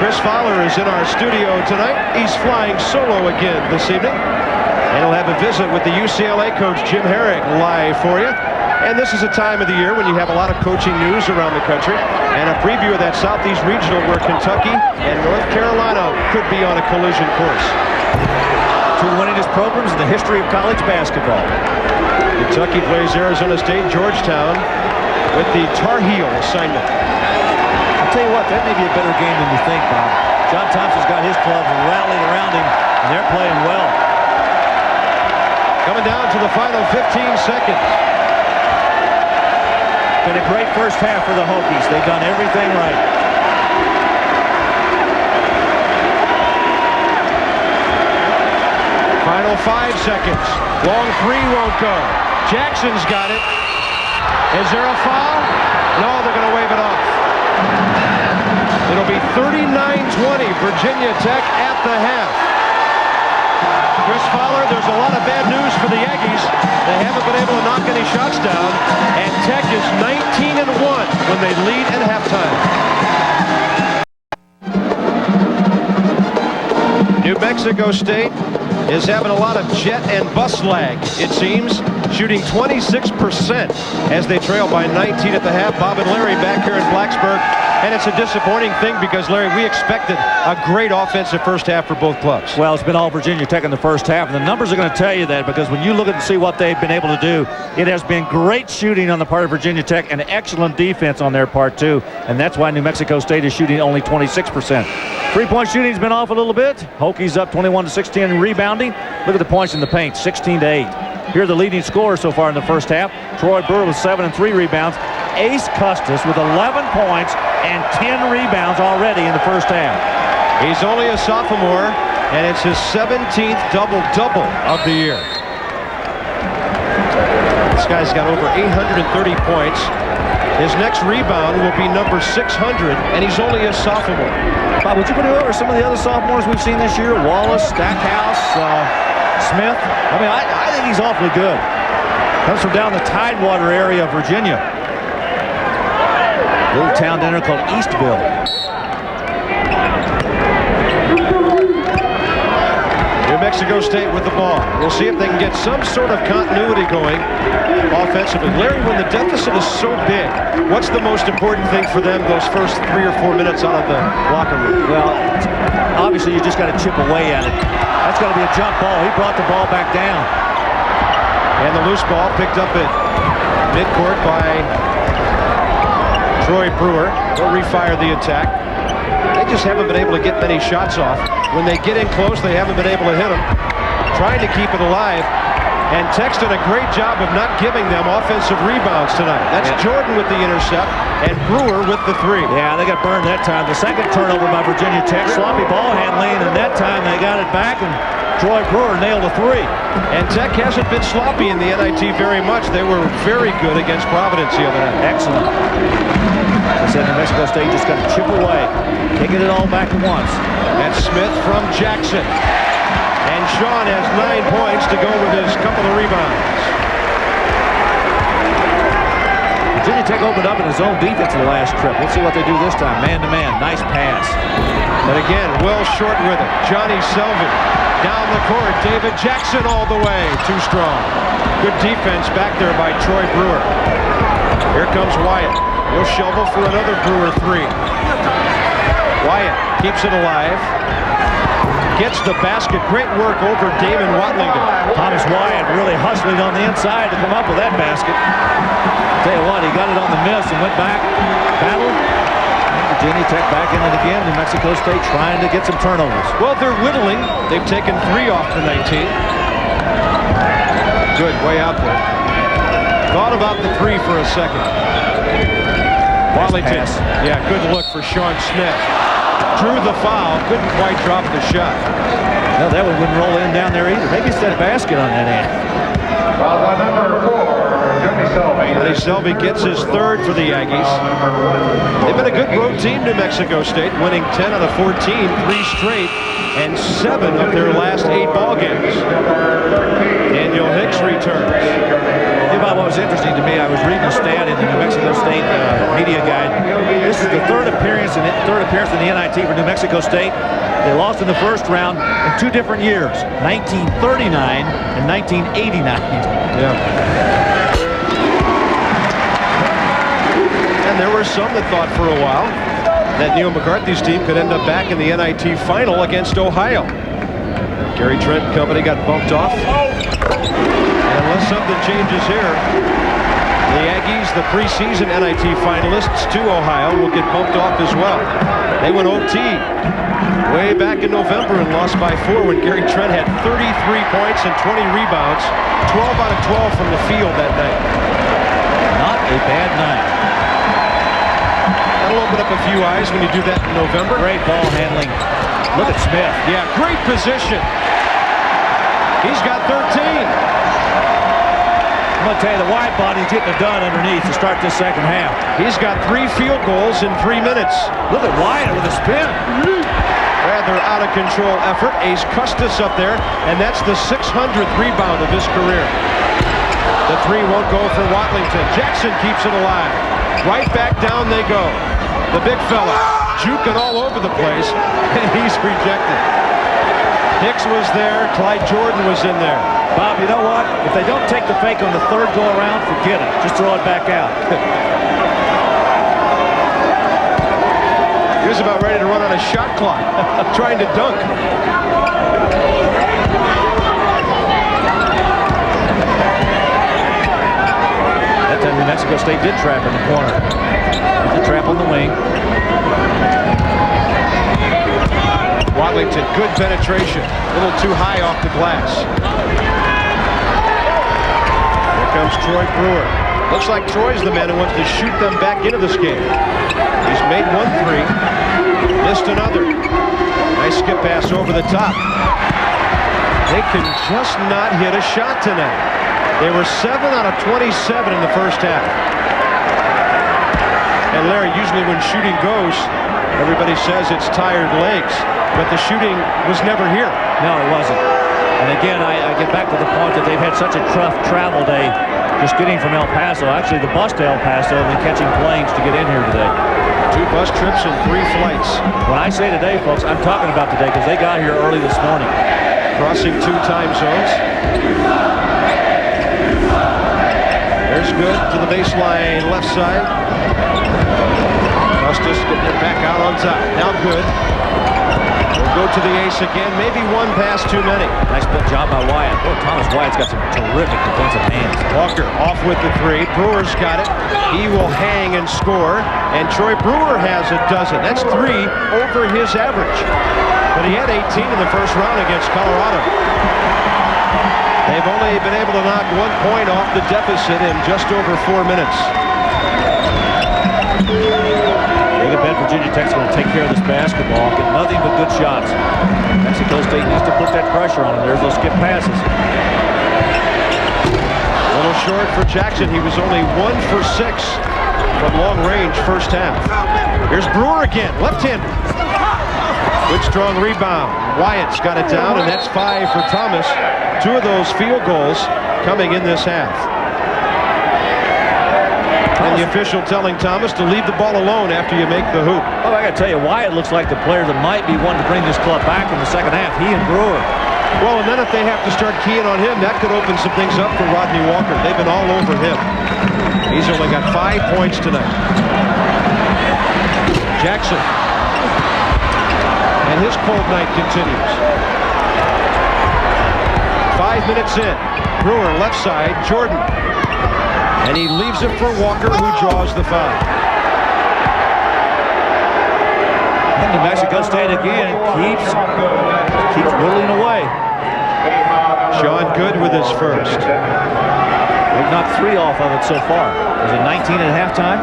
Chris Fowler is in our studio tonight. He's flying solo again this evening. And he'll have a visit with the UCLA coach Jim Herrick live for you. And this is a time of the year when you have a lot of coaching news around the country, and a preview of that Southeast Regional where Kentucky and North Carolina could be on a collision course. Two winningest programs in the history of college basketball. Kentucky plays Arizona State, Georgetown with the Tar Heel assignment. I'll tell you what, that may be a better game than you think, Bob. John Thompson's got his clubs rallied around him, and they're playing well. Coming down to the final 15 seconds. Been a great first half for the Hokies. They've done everything right. Final 5 seconds. Long three won't go. Jackson's got it. Is there a foul? No, they're going to wave it off. It'll be 39-20, Virginia Tech at the half. Chris Fowler, there's a lot of bad news for the Aggies. They haven't been able to knock any shots down, and Tech is 19-1 when they lead at halftime. New Mexico State is having a lot of jet and bus lag, it seems, shooting 26% as they trail by 19 at the half. Bob and Larry back here in Blacksburg, and it's a disappointing thing because, Larry, we expected a great offensive first half for both clubs. Well, it's been all Virginia Tech in the first half, and the numbers are going to tell you that, because when you look at and see what they've been able to do, it has been great shooting on the part of Virginia Tech and excellent defense on their part too, and that's why New Mexico State is shooting only 26%. Three-point shooting's been off a little bit. Hokies up 21-16 in rebounding. Look at the points in the paint, 16-8. Here are the leading scorers so far in the first half. Troy Brewer with 7 and 3 rebounds. Ace Custis with 11 points and 10 rebounds already in the first half. He's only a sophomore, and it's his 17th double-double of the year. This guy's got over 830 points. His next rebound will be number 600, and he's only a sophomore. Bob, would you put over some of the other sophomores we've seen this year? Wallace, Stackhouse, Smith. I mean, I think he's awfully good. Comes from down the Tidewater area of Virginia. Little town down there called Eastville. New Mexico State with the ball. We'll see if they can get some sort of continuity going offensively. Larry, when the deficit is so big, what's the most important thing for them those first 3 or 4 minutes out of the locker room? Well, obviously you just got to chip away at it. That's got to be a jump ball. He brought the ball back down. And the loose ball picked up at midcourt by Troy Brewer. He'll refire the attack. They just haven't been able to get many shots off. When they get in close, they haven't been able to hit them. Trying to keep it alive. And Tech's done a great job of not giving them offensive rebounds tonight. That's Jordan with the intercept and Brewer with the 3. Yeah, they got burned that time. The second turnover by Virginia Tech, sloppy ball handling, and that time they got it back, and Troy Brewer nailed a 3. And Tech hasn't been sloppy in the NIT very much. They were very good against Providence the other night. Excellent. I said New Mexico State just got to chip away, taking it all back at once. That's Smith from Jackson. And Sean has 9 points to go with his couple of rebounds. Virginia Tech opened up in his own defense the last trip. Let's see what they do this time. Man-to-man, nice pass. But again, well short with it. Johnny Selvey down the court. David Jackson all the way. Too strong. Good defense back there by Troy Brewer. Here comes Wyatt. He'll shovel for another Brewer 3. Wyatt keeps it alive. Gets the basket. Great work over Damon Watlington. Thomas Wyatt really hustling on the inside to come up with that basket. Tell you what, he got it on the miss and went back, battled. And Virginia Tech back in it again. New Mexico State trying to get some turnovers. Well, they're whittling. They've taken 3 off the 19. Good, way out there. Thought about the 3 for a second. Watlington. Yeah, good look for Sean Smith. Drew the foul, couldn't quite drop the shot. No, that one wouldn't roll in down there either. Maybe it's that basket on that end. Foul by number 4, Johnny Selvey. Johnny Selvey gets his 3rd for the Aggies. They've been a good road team, New Mexico State, winning 10 out of 14, 3 straight, and 7 of their last 8 ball games. Daniel Hicks returns. About what was interesting to me, I was reading a stat in the New Mexico State media guide. This is the third appearance in the NIT for New Mexico State. They lost in the first round in 2 different years, 1939 and 1989. Yeah. there were some that thought for a while that Neil McCarthy's team could end up back in the NIT final against Ohio. Gary Trent and company got bumped off. And unless something changes here, the Aggies, the preseason NIT finalists to Ohio, will get bumped off as well. They went OT way back in November and lost by 4 when Gary Trent had 33 points and 20 rebounds, 12 out of 12 from the field that night. Not a bad night. That'll open up a few eyes when you do that in November. Great ball handling. Look at Smith. Yeah, great position. He's got 13. I'm going to tell you, the wide body's getting it done underneath to start this second half. He's got 3 field goals in 3 minutes. Look at Wyatt with a spin. Rather out of control effort. Ace Custis up there, and that's the 600th rebound of his career. The 3 won't go for Watlington. Jackson keeps it alive. Right back down they go. The big fella juking all over the place, and he's rejected. Hicks was there. Clyde Jordan was in there. Bob, you know what? If they don't take the fake on the third go-around, forget it. Just throw it back out. He was about ready to run on a shot clock, trying to dunk. That time New Mexico State did trap in the corner. The trap on the wing. Watlington, good penetration. A little too high off the glass. Here comes Troy Brewer. Looks like Troy's the man who wants to shoot them back into this game. He's made 1 3, missed another. Nice skip pass over the top. They can just not hit a shot tonight. They were 7 out of 27 in the first half. And Larry, usually when shooting goes, everybody says it's tired legs. But the shooting was never here. No, it wasn't. And again, I get back to the point that they've had such a tough travel day just getting from El Paso. Actually, the bus to El Paso and then catching planes to get in here today. 2 bus trips and 3 flights. When I say today, folks, I'm talking about today because they got here early this morning. Crossing 2 time zones. There's good to the baseline left side. Custis getting it back out on top. Now good. We'll go to the ace again. Maybe 1 pass too many. Nice job by Wyatt. Oh, Thomas Wyatt's got some terrific defensive hands. Walker off with the 3. Brewer's got it. He will hang and score. And Troy Brewer has a dozen. That's 3 over his average. But he had 18 in the first round against Colorado. They've only been able to knock 1 point off the deficit in just over 4 minutes. Look at Virginia Tech's going to take care of this basketball, get nothing but good shots. Mexico State needs to put that pressure on them. There's those skip passes. A little short for Jackson. He was only 1 for 6 from long range first half. Here's Brewer again, left-handed. Good strong rebound. Wyatt's got it down, and that's 5 for Thomas. 2 of those field goals coming in this half. And the official telling Thomas to leave the ball alone after you make the hoop. Oh, I got to tell you, Wyatt looks like the player that might be one to bring this club back in the second half. He and Brewer. Well, and then if they have to start keying on him, that could open some things up for Rodney Walker. They've been all over him. He's only got 5 points tonight. Jackson. And his cold night continues. 5 minutes in. Brewer left side. Jordan. And he leaves it for Walker, who draws the foul. And New Mexico State again keeps whittling away. Sean Good with his first. They've knocked 3 off of it so far. Was it 19 at halftime?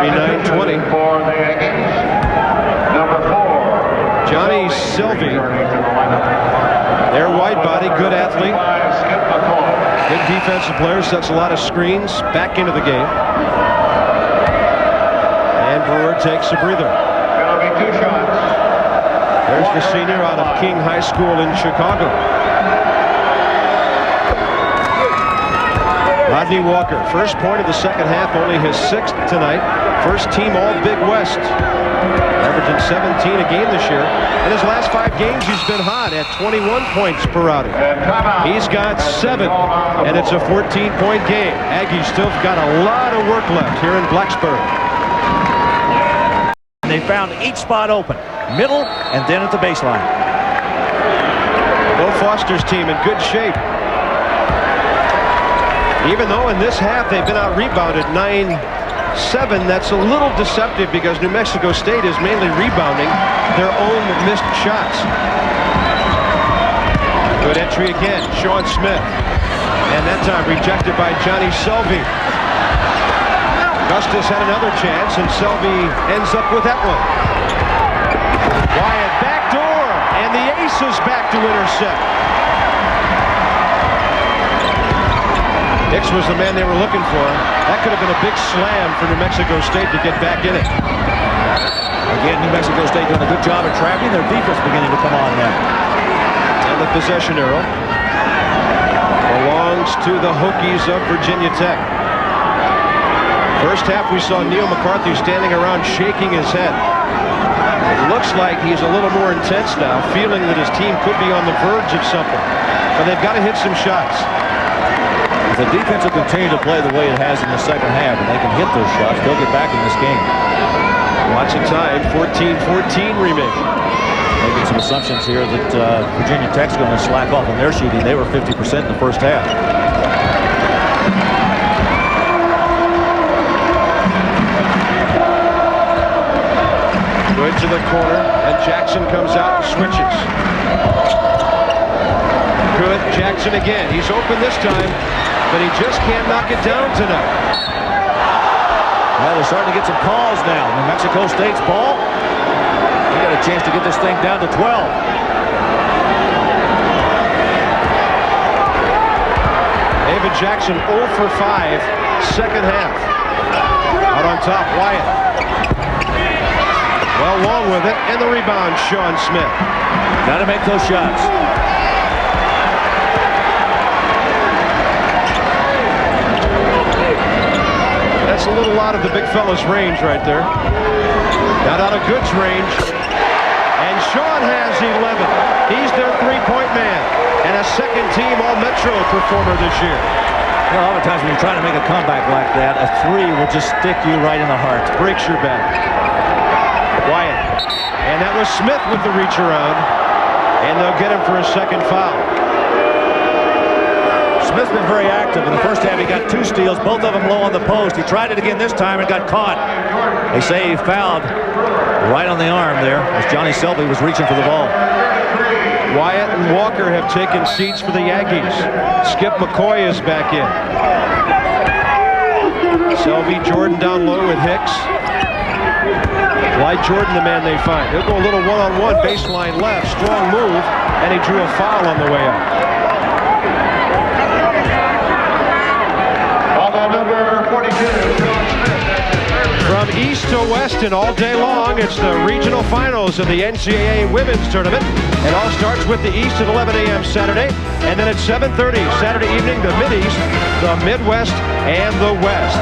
39-20. For the Aggies, number 4. Johnny Sylvie. Their wide body, good athlete. Good defensive player, sets a lot of screens back into the game. And Brewer takes a breather. That'll be 2 shots. There's the senior out of King High School in Chicago. Rodney Walker, first point of the second half, only his 6th tonight. First team All Big West. averaging 17 a game this year. In his last 5 games, he's been hot at 21 points per outing. He's got 7, and it's a 14-point game. Aggies still got a lot of work left here in Blacksburg. They found each spot open, middle and then at the baseline. Bill Foster's team in good shape. Even though in this half they've been out-rebounded 9-7, that's a little deceptive because New Mexico State is mainly rebounding their own missed shots. Good entry again, Sean Smith. And that time rejected by Johnny Selvey. Augustus had another chance, and Selvey ends up with that one. Wyatt backdoor, and the ace is back to intercept. Hicks was the man they were looking for. That could have been a big slam for New Mexico State to get back in it. Again, New Mexico State doing a good job of trapping. Their defense beginning to come on now. And the possession arrow belongs to the Hokies of Virginia Tech. First half, we saw Neil McCarthy standing around shaking his head. It looks like he's a little more intense now, feeling that his team could be on the verge of something. But they've got to hit some shots. If the defense will continue to play the way it has in the second half, and they can hit those shots, they'll get back in this game. Lots of time, 14-14 remaining. Making some assumptions here that Virginia Tech's going to slack off on their shooting. They were 50% in the first half. Good to the corner, and Jackson comes out and switches. Good, Jackson again. He's open this time, but he just can't knock it down tonight. Well, they're starting to get some calls now. New Mexico State's ball. They got a chance to get this thing down to 12. David Jackson 0 for 5, second half. Out on top, Wyatt. Well, long with it, and the rebound, Sean Smith. Got to make those shots. That's a little out of the big fella's range right there. Not out of Good's range. And Sean has 11. He's their three-point man. And a second-team All-Metro performer this year. Well, a lot of times when you're trying to make a comeback like that, a 3 will just stick you right in the heart. Breaks your back. Wyatt. And that was Smith with the reach around. And they'll get him for a second foul. Smith's been very active. In the first half, he got 2 steals, both of them low on the post. He tried it again this time and got caught. They say he fouled right on the arm there as Johnny Selvey was reaching for the ball. Wyatt and Walker have taken seats for the Aggies. Skip McCoy is back in. Selvey, Jordan down low with Hicks. Clyde Jordan, the man they find. He'll go a little one-on-one, baseline left, strong move, and he drew a foul on the way out. Foul number 42. From east to west and all day long, it's the regional finals of the NCAA Women's Tournament. It all starts with the East at 11 a.m. Saturday, and then at 7:30 Saturday evening, the Mid-East, the Midwest, and the West.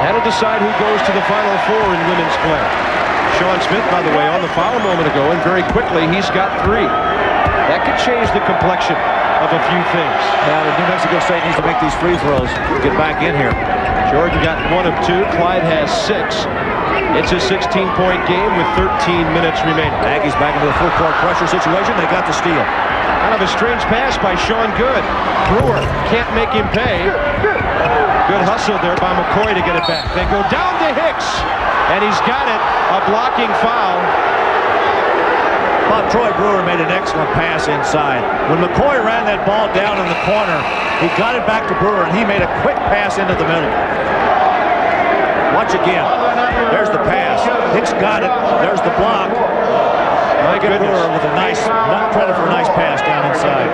That'll decide who goes to the Final Four in women's play. Sean Smith, by the way, on the foul a moment ago, and very quickly he's got 3. That could change the complexion of a few things. Now, New Mexico State needs to make these free throws to get back in here. Jordan got 1 of 2. Clyde has 6. It's a 16-point game with 13 minutes remaining. Aggies back into the full court pressure situation. They got the steal. Kind of a strange pass by Sean Good. Brewer can't make him pay. Good hustle there by McCoy to get it back. They go down to Hicks, and he's got it. A blocking foul. Bob Troy Brewer made an excellent pass inside. When McCoy ran that ball down in the corner, he got it back to Brewer, and he made a quick pass into the middle. Watch again. There's the pass. Hicks got it. There's the block. My goodness. Brewer with a nice, not credit for a nice pass down inside.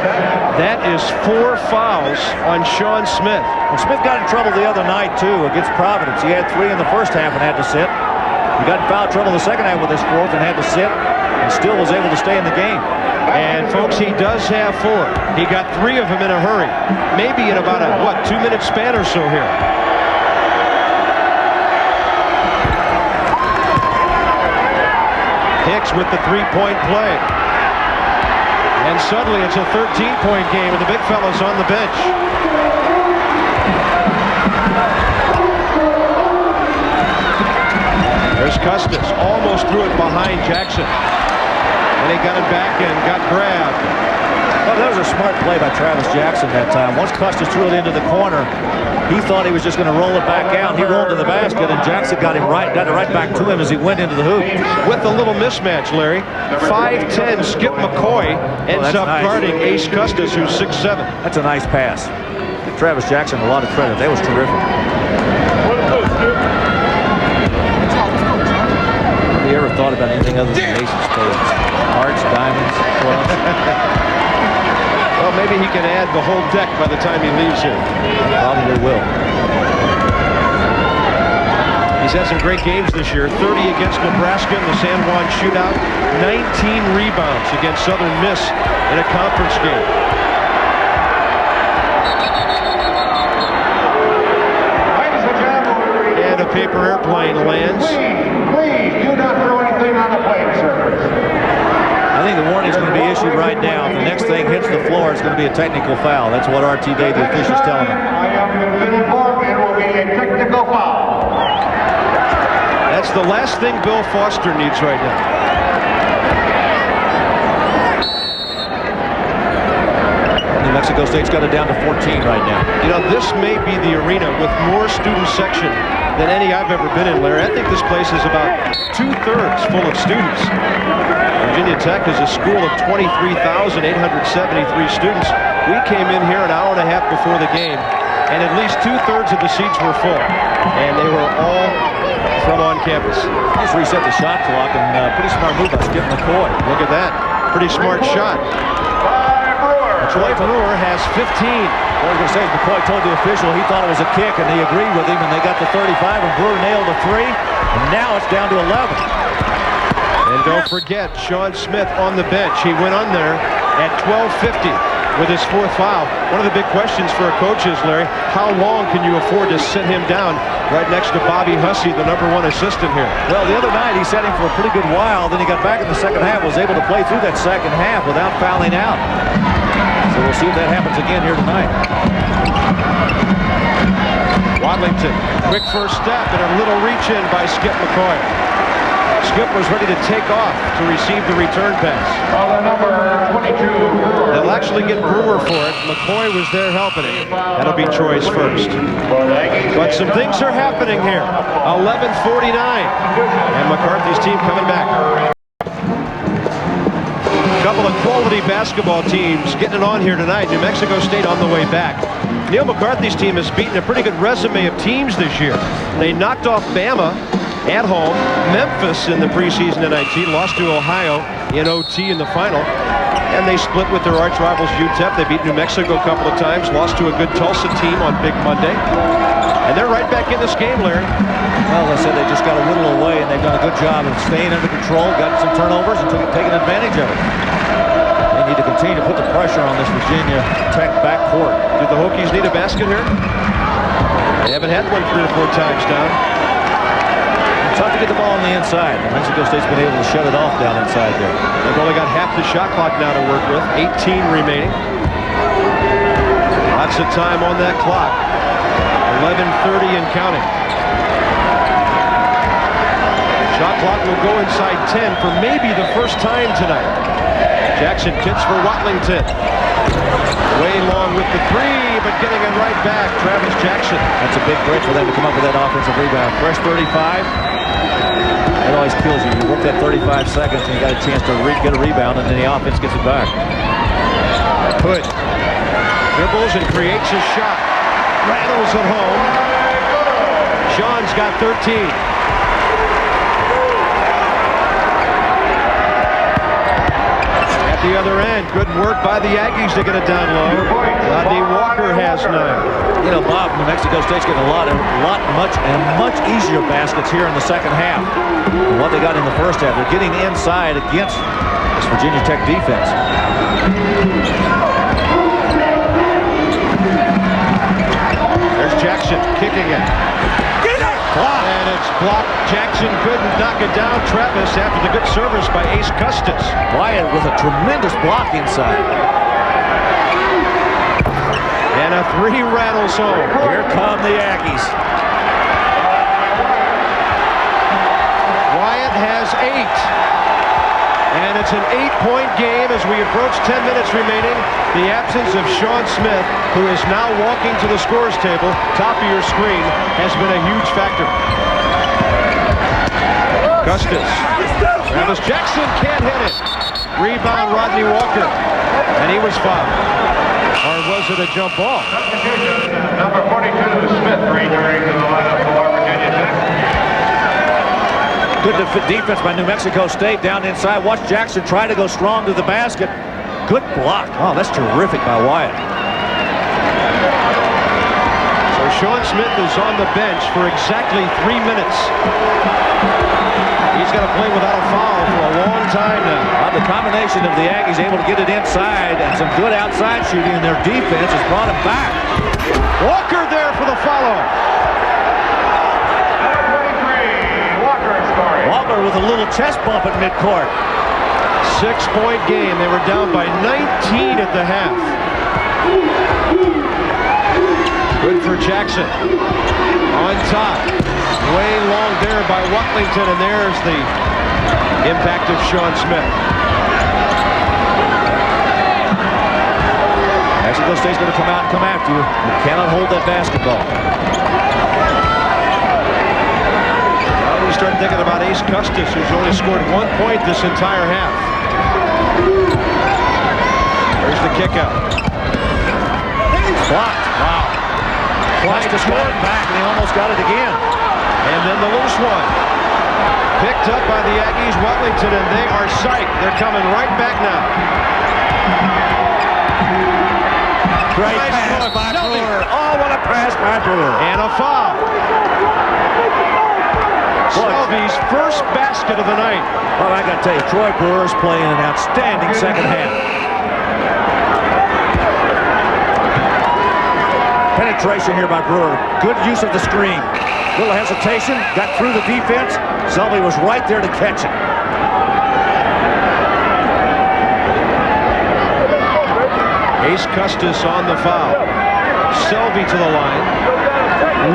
That is 4 fouls on Sean Smith. Well, Smith got in trouble the other night, too, against Providence. He had 3 in the first half and had to sit. He got in foul trouble the second half with his 4th and had to sit, and still was able to stay in the game. And, folks, he does have 4. He got 3 of them in a hurry. Maybe in about a, 2-minute span or so here. Hicks with the three-point play. And suddenly it's a 13-point game, and the big fella's on the bench. There's Custis, almost threw it behind Jackson. And he got it back and got grabbed. Well, that was a smart play by Travis Jackson that time. Once Custis threw it into the corner, he thought he was just going to roll it back out. He rolled to the basket, and Jackson got it right back to him as he went into the hoop. With a little mismatch, Larry. 5'10" Skip McCoy ends up guarding Ace Custis, who's 6'7". That's a nice pass. Give Travis Jackson a lot of credit. That was terrific. Have you ever thought about anything other than ace of spades? Hearts, diamonds, clubs? Well, maybe he can add the whole deck by the time he leaves here. Probably will. He's had some great games this year. 30 against Nebraska in the San Juan shootout. 19 rebounds against Southern Miss in a conference game. And a paper airplane lands. Please do not throw anything on the plate, sir. I think the warning is going to be issued right now. If the next thing hits the floor, it's going to be a technical foul. That's what RT Day, the official's telling him. I am informed it will be a technical foul. That's the last thing Bill Foster needs right now. New Mexico State's got it down to 14 right now. You know, this may be the arena with more student section than any I've ever been in, Larry. I think this place is about 2/3 full of students. Virginia Tech is a school of 23,873 students. We came in here an hour and a half before the game, and at least 2/3 of the seats were full, and they were all from on campus. Just reset the shot clock, and pretty smart move by Skip McCoy. Look at that. Pretty smart shot. Troy Brewer has 15. What I was going to say is McCoy told the official he thought it was a kick, and he agreed with him, and they got to 35, and Brewer nailed a three, and now it's down to 11. And don't forget, Sean Smith on the bench. He went on there at 12:50 with his fourth foul. One of the big questions for a coach is, Larry, how long can you afford to sit him down right next to Bobby Hussey, the #1 assistant here? Well, the other night he sat him for a pretty good while. Then he got back in the second half, was able to play through that second half without fouling out. So we'll see if that happens again here tonight. Wadlington, quick first step and a little reach in by Skip McCoy. Skip was ready to take off to receive the return pass. Number 22. They'll actually get Brewer for it. McCoy was there helping him. That'll be Troy's first. But some things are happening here. 11:49. And McCarthy's team coming back. A couple of quality basketball teams getting it on here tonight. New Mexico State on the way back. Neil McCarthy's team has beaten a pretty good resume of teams this year. They knocked off Bama at home. Memphis in the preseason NIT lost to Ohio in OT in the final. And they split with their arch rivals UTEP. They beat New Mexico a couple of times, lost to a good Tulsa team on Big Monday. And they're right back in this game, Larry. Well, as I said, they just got to whittle away, and they've done a good job of staying under control, got some turnovers, and taking advantage of it. They need to continue to put the pressure on this Virginia Tech backcourt. Do the Hokies need a basket here? They haven't had one 3 or 4 times down. It's tough to get the ball on the inside. New Mexico State's been able to shut it off down inside there. They've only got half the shot clock now to work with. 18 remaining. Lots of time on that clock. 11:30 and counting. Shot clock will go inside 10 for maybe the first time tonight. Jackson kicks for Watlington. Way long with the three, but getting it right back. Travis Jackson. That's a big break for them to come up with that offensive rebound. Fresh 35. That always kills you. You work that 35 seconds and you got a chance to get a rebound, and then the offense gets it back. Hood dribbles and creates a shot. Rattles it home. Sean's got 13. At the other end, good work by the Aggies to get it down low. Rodney Walker has 9. You know, Bob, New Mexico State's getting much easier baskets here in the second half than what they got in the first half. They're getting inside against this Virginia Tech defense. There's Jackson kicking it. Blocked. And it's blocked. Jackson couldn't knock it down. Travis after the good service by Ace Custis. Wyatt with a tremendous block inside. And a 3 rattles home. Here come the Aggies. Wyatt has 8. And it's an 8-point game as we approach 10 minutes remaining. The absence of Sean Smith, who is now walking to the scores table, top of your screen, has been a huge factor. Custis. Travis Jackson can't hit it. Rebound Rodney Walker. And he was fouled. Or was it a jump ball? Substitution, number 42, Smith, returning to the lineup for Virginia Tech. Good defense by New Mexico State down inside. Watch Jackson try to go strong to the basket. Good block. Oh, that's terrific by Wyatt. So Sean Smith is on the bench for exactly 3 minutes. He's got to play without a foul for a long time now. The combination of the Aggies able to get it inside and some good outside shooting, and their defense has brought him back. Walker there for the follow. Number 23, Walker scoring. Walker with a little chest bump at midcourt. 6-point game. They were down by 19 at the half. Good for Jackson. On top. Way long there by Watlington, and there's the impact of Sean Smith. Mexico State's going to come out and come after you. You cannot hold that basketball. Now we start thinking about Ace Custis, who's only scored 1 point this entire half. There's the kick out. Blocked. Wow. Custis got it back, and he almost got it again. And then the loose one. Picked up by the Aggies, Watlington, and they are psyched. They're coming right back now. Great Nice pass look. by Selby. Brewer. Oh, what a pass by Brewer. And a foul. Selby's first basket of the night. Well, I got to tell you, Troy Brewer's playing an outstanding second half. Penetration here by Brewer. Good use of the screen. Little hesitation, got through the defense. Selby was right there to catch it. Ace Custis on the foul. Selby to the line.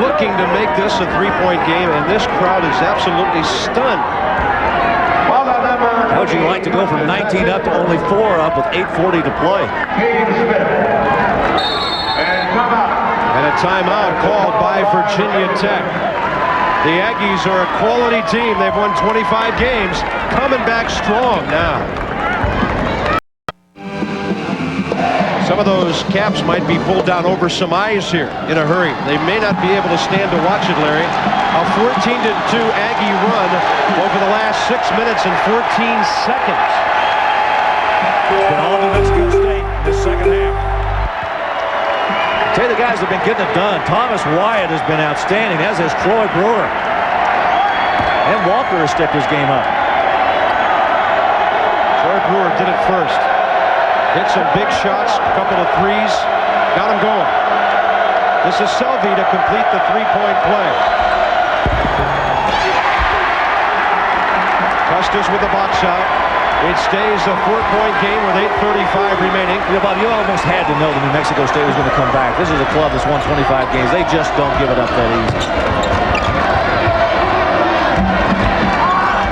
Looking to make this a 3-point game, and this crowd is absolutely stunned. How would you like to go from 19 up to only 4 up with 8:40 to play? And a timeout called by Virginia Tech. The Aggies are a quality team. They've won 25 games, coming back strong now. Some of those caps might be pulled down over some eyes here in a hurry. They may not be able to stand to watch it, Larry. A 14-2 Aggie run over the last 6 minutes and 14 seconds. Been all New Mexico State in this second half. I'll tell you, the guys have been getting it done. Thomas Wyatt has been outstanding, as has Troy Brewer. And Walker has stepped his game up. Troy Brewer did it first. Hit some big shots, a couple of threes, got him going. This is Selby to complete the 3-point play. Custis with the box out. It stays a 4-point game with 8:35 remaining. Yeah, Bob, you almost had to know that New Mexico State was going to come back. This is a club that's won 25 games. They just don't give it up that easy.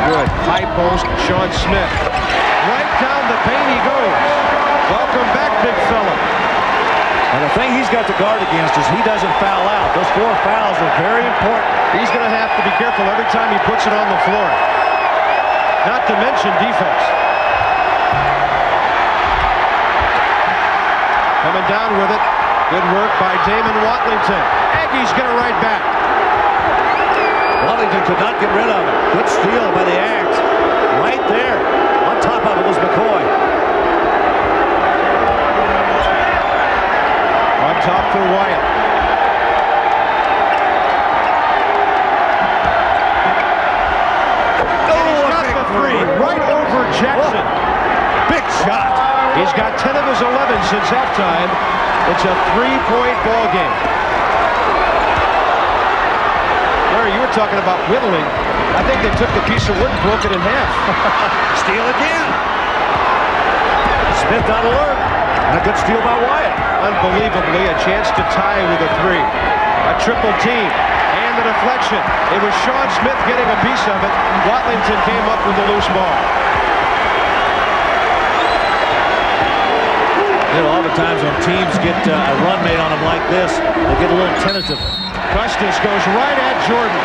Good. High post, Sean Smith. Right down the paint he goes. Welcome back, big fella. And the thing he's got to guard against is he doesn't foul out. Those 4 fouls are very important. He's going to have to be careful every time he puts it on the floor. Not to mention defense. Coming down with it. Good work by Damon Watlington. Aggies get it right back. Watlington could not get rid of it. Good steal by the Aggies. Right there. On top of it was McCoy. On top for Wyatt. And he's got the 3 right over Jackson. Big shot. He's got 10 of his 11 since halftime. It's a 3-point ball game. Larry, you were talking about whittling. I think they took the piece of wood and broke it in half. Steal again. Smith on alert. And a good steal by Wyatt. Unbelievably, a chance to tie with a 3. A triple team. And the deflection. It was Sean Smith getting a piece of it. Watlington came up with the loose ball. You know, oftentimes when teams get a run made on them like this, they get a little tentative. Custis goes right at Jordan.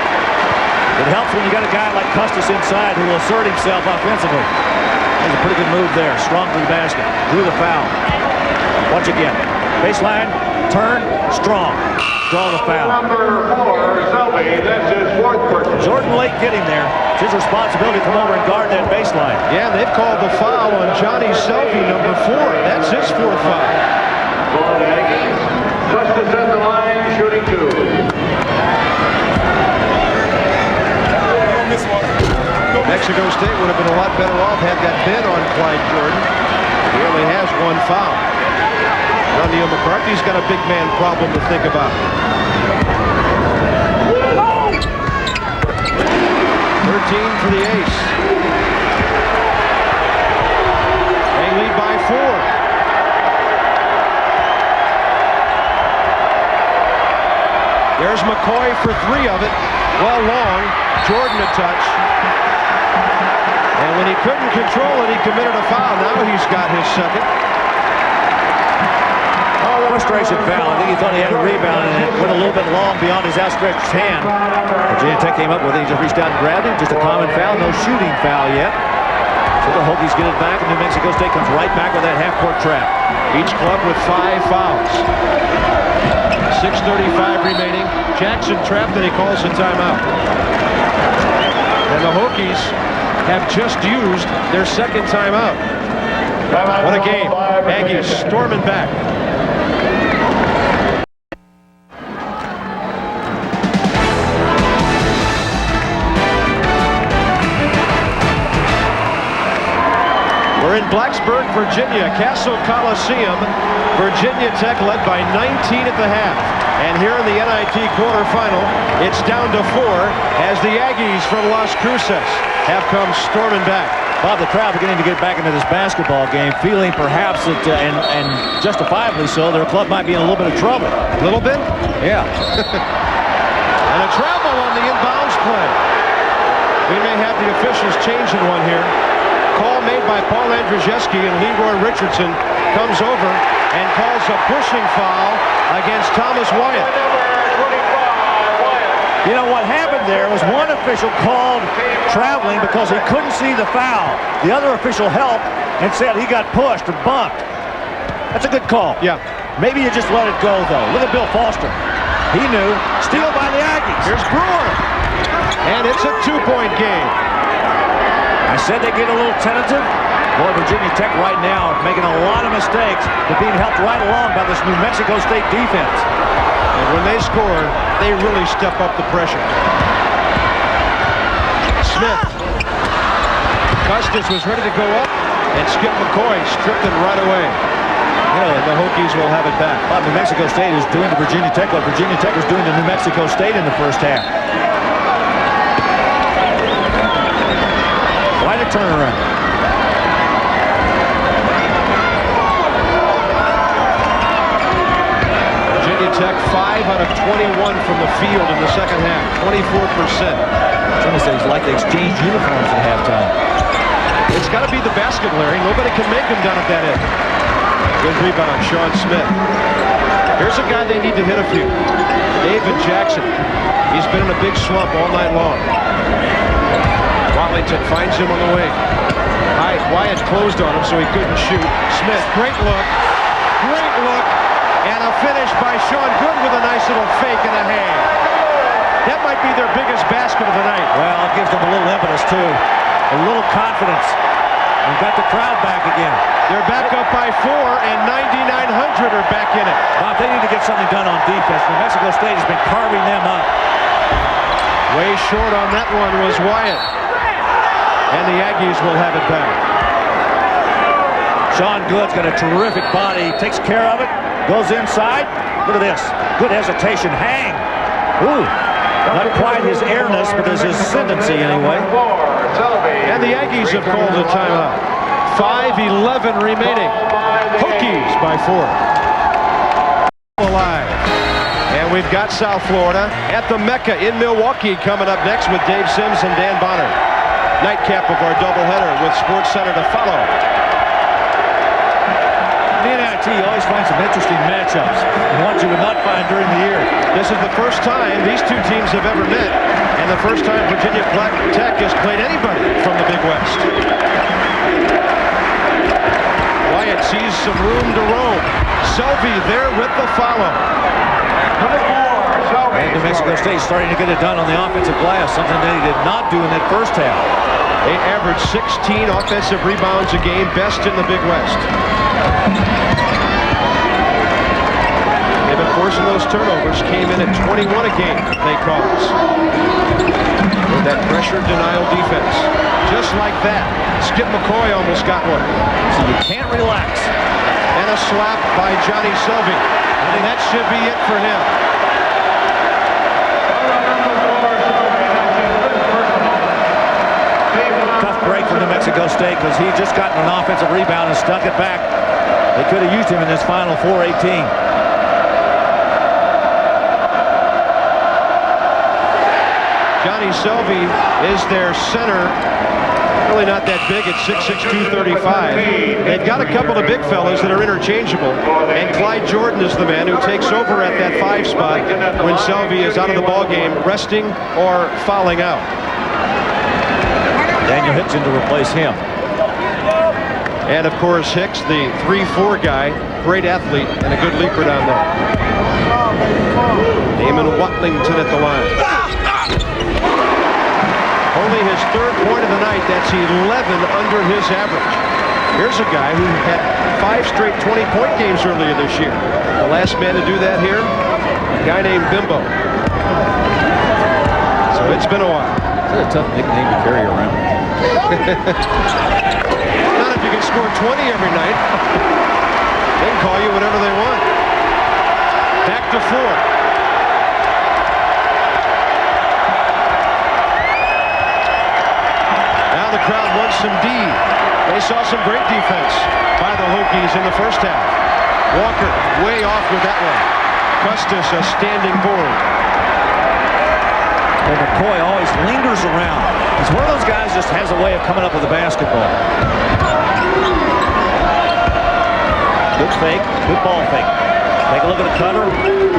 It helps when you got a guy like Custis inside who will assert himself offensively. There's a pretty good move there. Strong to the basket. Drew the foul. Watch again. Baseline, turn, strong. Draw the foul. Number 4, Selby. That's his 4th person. Jordan late getting there. It's his responsibility to come over and guard that baseline. Yeah, they've called the foul on Johnny Selby, number 4. That's his 4th foul. For the Aggies, Custis at the line, shooting 2. Mexico State would have been a lot better off had that been on Clyde Jordan. He only has 1 foul. Now Neil McCarthy's got a big man problem to think about. 13 for the ace. They lead by 4. There's McCoy for 3 of it. Well, long. Jordan a touch. And when he couldn't control it, he committed a foul. Now he's got his 2nd. Frustration foul. I think he thought he had a rebound and it went a little bit long beyond his outstretched hand. Virginia Tech came up with it. He just reached out and grabbed it. Just a common foul. No shooting foul yet. So the Hokies get it back, and New Mexico State comes right back with that half-court trap. Each club with 5 fouls. 6:35 remaining. Jackson trapped and he calls a timeout. And the Hokies have just used their 2nd timeout. What a game. Aggies storming back. We're in Blacksburg, Virginia, Castle Coliseum. Virginia Tech led by 19 at the half. And here in the NIT quarterfinal, it's down to 4 as the Aggies from Las Cruces have come storming back. Bob, the crowd beginning to get back into this basketball game, feeling perhaps that, and justifiably so, their club might be in a little bit of trouble. A little bit? Yeah. And a travel on the inbounds play. We may have the officials changing one here. Call made by Paul Andrzejewski, and Leroy Richardson comes over and calls a pushing foul against Thomas Wyatt. You know what happened there was one official called traveling because he couldn't see the foul. The other official helped and said he got pushed or bumped. That's a good call. Yeah. Maybe you just let it go, though. Look at Bill Foster. He knew. Steal by the Aggies. Here's Brewer. And it's a 2-point game. I said they get a little tentative. Boy, Virginia Tech right now making a lot of mistakes, but being helped right along by this New Mexico State defense. And when they score, they really step up the pressure. Smith. Custis was ready to go up, and Skip McCoy stripped him right away. And the Hokies will have it back. Well, New Mexico State is doing to Virginia Tech what Virginia Tech was doing to New Mexico State in the first half. Quite a turnaround. Virginia Tech 5 out of 21 from the field in the second half, 24%. Some of things like they exchanged uniforms at halftime. It's got to be the basket, Larry. Nobody can make them down at that end. Good rebound, Sean Smith. Here's a guy they need to hit a few. David Jackson. He's been in a big slump all night long. Watlington finds him on the wing. Wyatt closed on him so he couldn't shoot. Smith, great look. Great look. And a finish by Sean Good with a nice little fake and a hang. That might be their biggest basket of the night. Well, it gives them a little impetus, too. A little confidence. We've got the crowd back again. They're back up by 4, and 9,900 are back in it. Bob, they need to get something done on defense. New Mexico State has been carving them up. Way short on that one was Wyatt. And the Aggies will have it back. Sean Good's got a terrific body. He takes care of it. Goes inside. Look at this. Good hesitation. Hang. Ooh. Not quite his airness, but his ascendancy anyway. And the Aggies have called a timeout. 5:11 remaining. Hokies by 4. Alive. And we've got South Florida at the Mecca in Milwaukee coming up next with Dave Sims and Dan Bonner. Nightcap of our doubleheader with SportsCenter to follow. The NIT always finds some interesting matchups, ones you would not find during the year. This is the first time these two teams have ever met, and the first time Virginia Tech has played anybody from the Big West. Wyatt sees some room to roam. Selvey there with the follow. And New Mexico State starting to get it done on the offensive glass, something that he did not do in that first half. They averaged 16 offensive rebounds a game, best in the Big West. They've been forcing those turnovers, came in at 21 a game they caused. With that pressure denial defense. Just like that, Skip McCoy almost got one. So you can't relax. And a slap by Johnny Selvey. And that should be it for him. Tough break for New Mexico State because he just gotten an offensive rebound and stuck it back. They could have used him in this final 4:18. Johnny Selvey is their center. Really not that big at 6'6", 235. They've got a couple of big fellas that are interchangeable. And Clyde Jordan is the man who takes over at that 5 spot when Selvey is out of the ballgame, resting or fouling out. Daniel Hicks in to replace him. And of course Hicks, the 3-4 guy, great athlete and a good leaper down there. Damon Watlington at the line. Only his 3rd point of the night. That's 11 under his average. Here's a guy who had 5 straight 20-point games earlier this year. The last man to do that here, a guy named Bimbo. So it's been a while. That's a tough nickname to carry around. Not if you can score 20 every night. They can call you whatever they want. Back to 4. The crowd wants some D. They saw some great defense by the Hokies in the first half. Walker way off with that one. Custis a standing board. Well, McCoy always lingers around. He's one of those guys just has a way of coming up with the basketball. Good fake, good ball fake. Take a look at the cutter,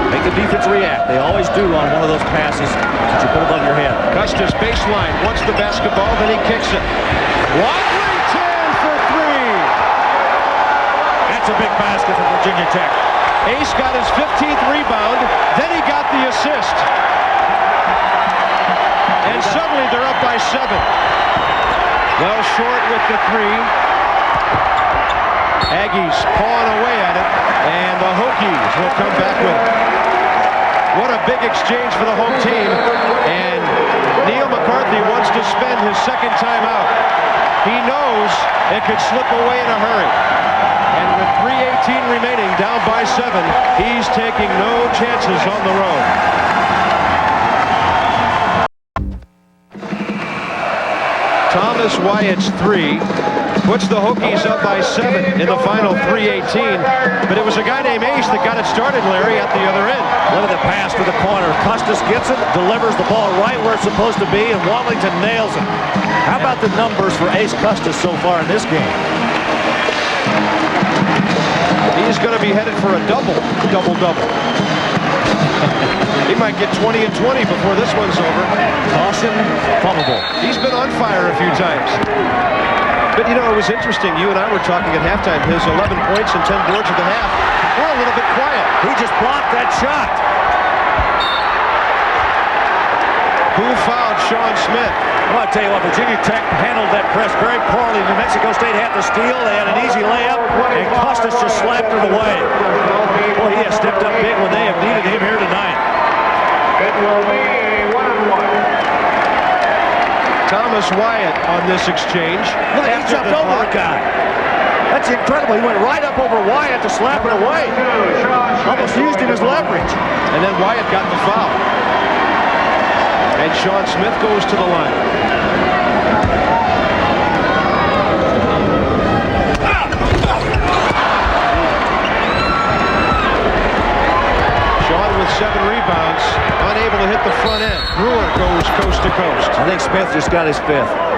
make the defense react. They always do on one of those passes that you put above your head. Custis baseline, wants the basketball, then he kicks it. Watlington for 3. That's a big basket for Virginia Tech. Ace got his 15th rebound, then he got the assist. And suddenly they're up by 7. Well short with the 3. Aggies pawing away at it, and the Hokies will come back with it. What a big exchange for the home team, and Neil McCarthy wants to spend his 2nd timeout. He knows it could slip away in a hurry. And with 3:18 remaining, down by 7, he's taking no chances on the road. Thomas Wyatt's 3 puts the Hokies up by 7 in the final 3:18. But it was a guy named Ace that got it started, Larry, at the other end. Look at the pass to the corner. Custis gets it, delivers the ball right where it's supposed to be, and Watlington nails it. How about the numbers for Ace Custis so far in this game? He's going to be headed for a double-double. He might get 20 and 20 before this one's over. Caution, fumbable. He's been on fire a few times. But, you know, it was interesting. You and I were talking at halftime. His 11 points and 10 boards at the half were a little bit quiet. He just blocked that shot. Who fouled Sean Smith? Well, I'll tell you what, Virginia Tech handled that press very poorly. New Mexico State had the steal. They had an easy layup, and Custis just slapped it away. Boy, he has stepped up big when they have needed him here tonight. It will be 1-1. Thomas Wyatt on this exchange. Look, he jumped over a guy. That's incredible. He went right up over Wyatt to slap it away. Almost used him as leverage. And then Wyatt got the foul. And Sean Smith goes to the line. Sean with 7 rebounds, unable to hit the front end. Brewer goes coast to coast. I think Smith just got his 5th.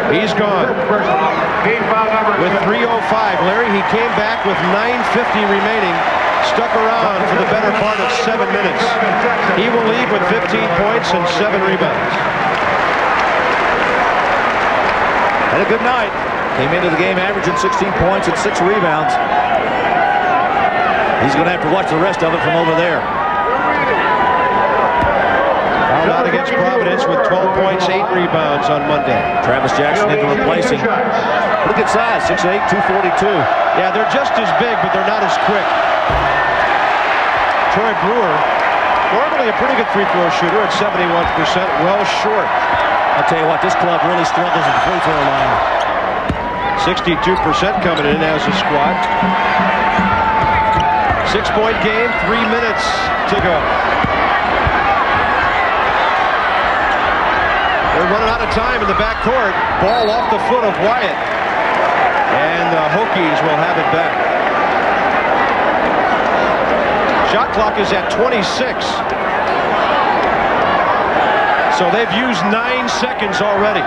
He's gone. With 3:05, Larry, he came back with 9:50 remaining, stuck around for the better part of 7 minutes. He will leave with 15 points and 7 rebounds. Had a good night. Came into the game averaging 16 points and 6 rebounds. He's going to have to watch the rest of it from over there. Out against Providence with 12 points, 8 rebounds on Monday. Travis Jackson into replacing. Look at size, 6'8", 242. Yeah, they're just as big, but they're not as quick. Troy Brewer, normally a pretty good free throw shooter at 71%, well short. I'll tell you what, this club really struggles at the free throw line. 62% coming in as a squad. 6-point game, 3 minutes to go. They're running out of time in the backcourt. Ball off the foot of Wyatt. And the Hokies will have it back. Shot clock is at 26. So they've used 9 seconds already.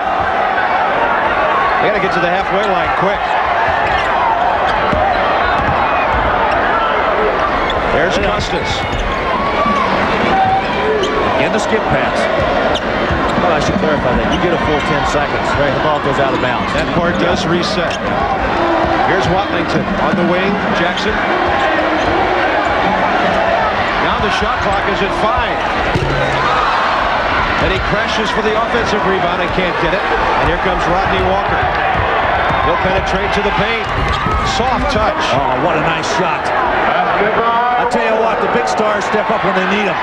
They got to get to the halfway line quick. There's Custis. In the skip pass. Well, I should clarify that. You get a full 10 seconds. Right, the ball goes out of bounds. That part does reset. Here's Watlington on the wing. Jackson. Now the shot clock is at 5. And he crashes for the offensive rebound and can't get it. And here comes Rodney Walker. He'll penetrate to the paint. Soft touch. Oh, what a nice shot. I'll tell you what, the big stars step up when they need them.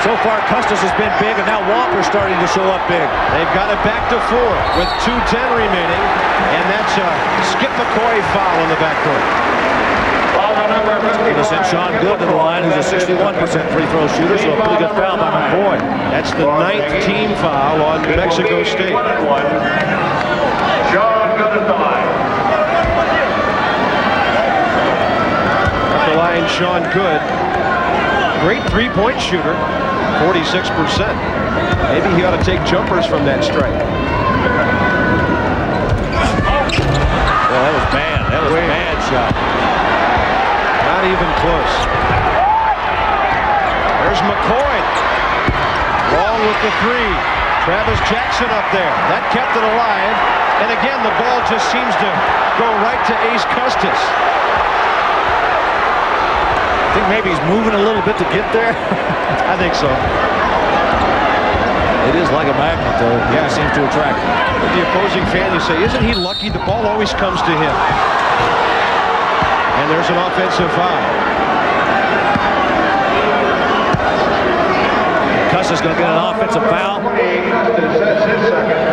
So far, Custis has been big, and now Walker's starting to show up big. They've got it back to 4 with 2:10 remaining, and that's a Skip McCoy foul in the backcourt. Going to send Sean Good to the line, who's a 61% free throw shooter, so a pretty good foul by McCoy. That's the 9th team foul on New Mexico State. Sean Good at the line. At the line, Sean Good. Great three-point shooter, 46%. Maybe he ought to take jumpers from that strike. Well, that was bad. That was a bad shot. Not even close. There's McCoy. Long with the 3. Travis Jackson up there. That kept it alive. And again, the ball just seems to go right to Ace Custis. I think maybe he's moving a little bit to get there. I think so. It is like a magnet, though. Yeah, it seems to attract. With the opposing fan, you say, isn't he lucky? The ball always comes to him. And there's an offensive foul. Custis going to get an offensive foul.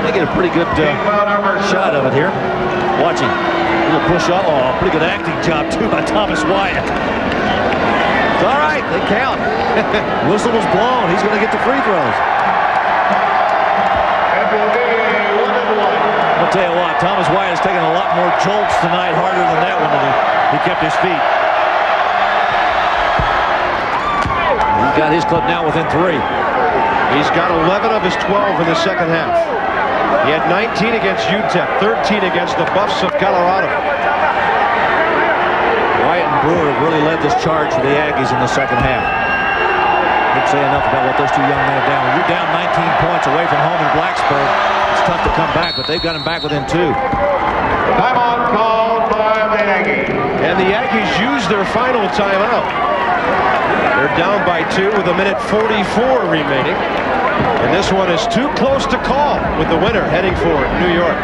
They get a pretty good shot of it here. Watching. A little push up. Oh, pretty good acting job, too, by Thomas Wyatt. It's all right. They count. Whistle was blown. He's going to get the free throws. I'll tell you what, Thomas Wyatt has taken a lot more jolts tonight, harder than that one, and he kept his feet. He's got his club now within 3. He's got 11 of his 12 in the second half. He had 19 against UTEP, 13 against the Buffs of Colorado. Wyatt and Brewer have really led this charge for the Aggies in the second half. Can't say enough about what those two young men have done. When you're down 19 points away from home in Blacksburg, it's tough to come back, but they've got him back within 2. Timeout called by the Aggies. And the Aggies use their final timeout. They're down by 2 with 1:44 remaining. And this one is too close to call with the winner heading for New York.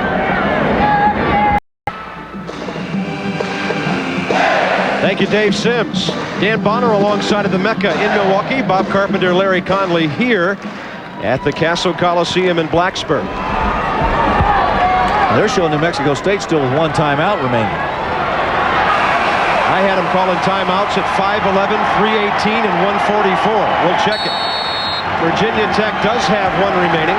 Thank you, Dave Sims. Dan Bonner alongside of the Mecca in Milwaukee. Bob Carpenter, Larry Conley here at the Castle Coliseum in Blacksburg. They're showing New Mexico State still with 1 timeout remaining. I had him calling timeouts at 5:11, 3:18, and 1:44. We'll check it. Virginia Tech does have one remaining.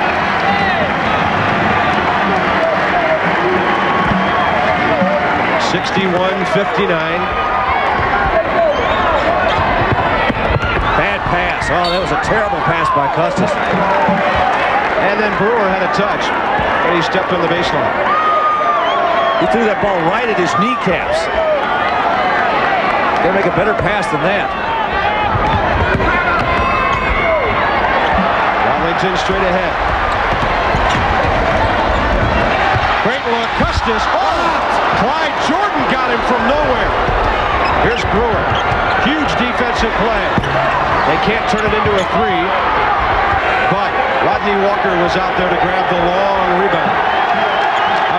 (61-59). Bad pass. Oh, that was a terrible pass by Custis. And then Brewer had a touch, and he stepped on the baseline. He threw that ball right at his kneecaps. They'll make a better pass than that. Wallington straight ahead. Great look, Custis. Oh! Clyde Jordan got him from nowhere. Here's Brewer. Huge defensive play. They can't turn it into a three, but Rodney Walker was out there to grab the long rebound.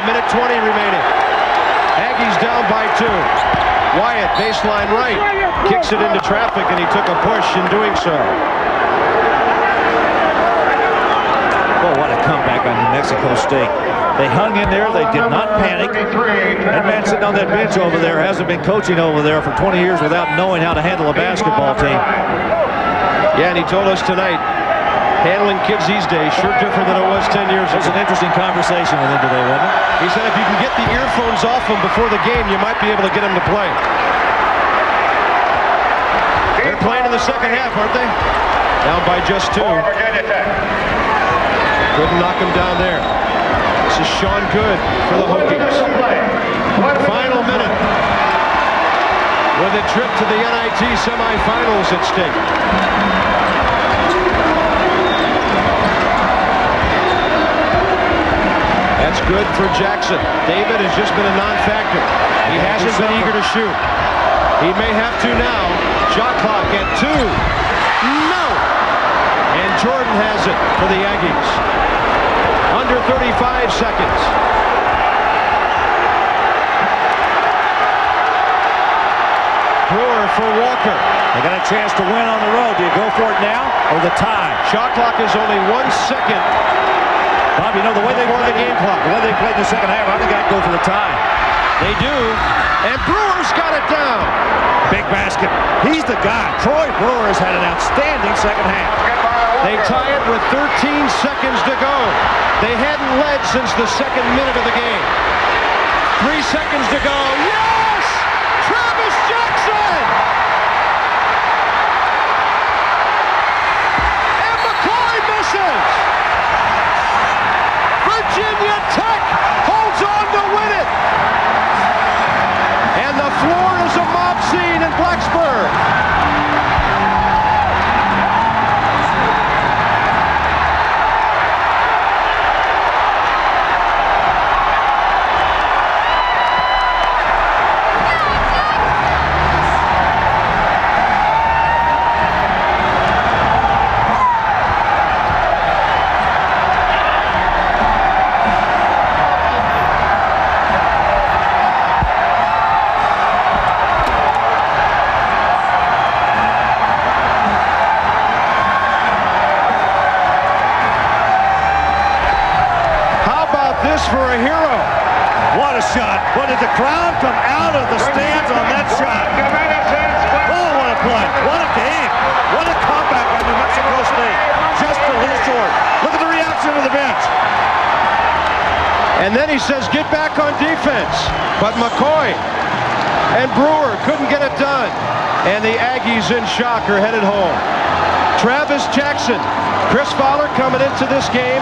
1:20 remaining. Aggies down by 2. Wyatt, baseline right, kicks it into traffic, and he took a push in doing so. Oh, what a comeback on New Mexico State. They hung in there. They did not panic. That man sitting on that bench over there hasn't been coaching over there for 20 years without knowing how to handle a basketball team. Yeah, and he told us tonight, handling kids these days sure different than it was 10 years ago. It was an interesting conversation with him today, wasn't it? He said if you can get the earphones off him before the game, you might be able to get him to play. They're playing in the second half, aren't they? Down by just 2. Couldn't knock him down there. This is Sean Good for the Hokies. Final minute with a trip to the NIT semifinals at stake. That's good for Jackson. David has just been a non-factor. He hasn't been eager to shoot. He may have to now. Shot clock at 2. No! And Jordan has it for the Aggies. Under 35 seconds. Brewer for Walker. They got a chance to win on the road. Do you go for it now or the tie? Shot clock is only 1 second. Bob, you know the way they played the game clock, the way they played in the second half, I think I'd go for the tie. They do, and Brewer's got it down. Big basket. He's the guy. Troy Brewer has had an outstanding second half. They tie it with 13 seconds to go. They hadn't led since the second minute of the game. 3 seconds to go. Yes! Travis Jackson! And McCoy misses! Virginia Tech holds on to win it! And the floor is a mob scene in Blacksburg. For a hero. What a shot. But did the crowd come out of the stands on that shot? Oh, what a play. What a game. What a comeback by New Mexico State. Just a little short. Look at the reaction of the bench. And then he says, get back on defense. But McCoy and Brewer couldn't get it done. And the Aggies in shock are headed home. Travis Jackson, Chris Fowler coming into this game,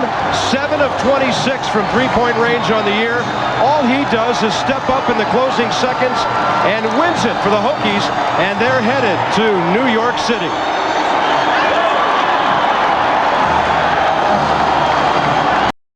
7 of 26 from three-point range on the year. All he does is step up in the closing seconds and wins it for the Hokies, and they're headed to New York City.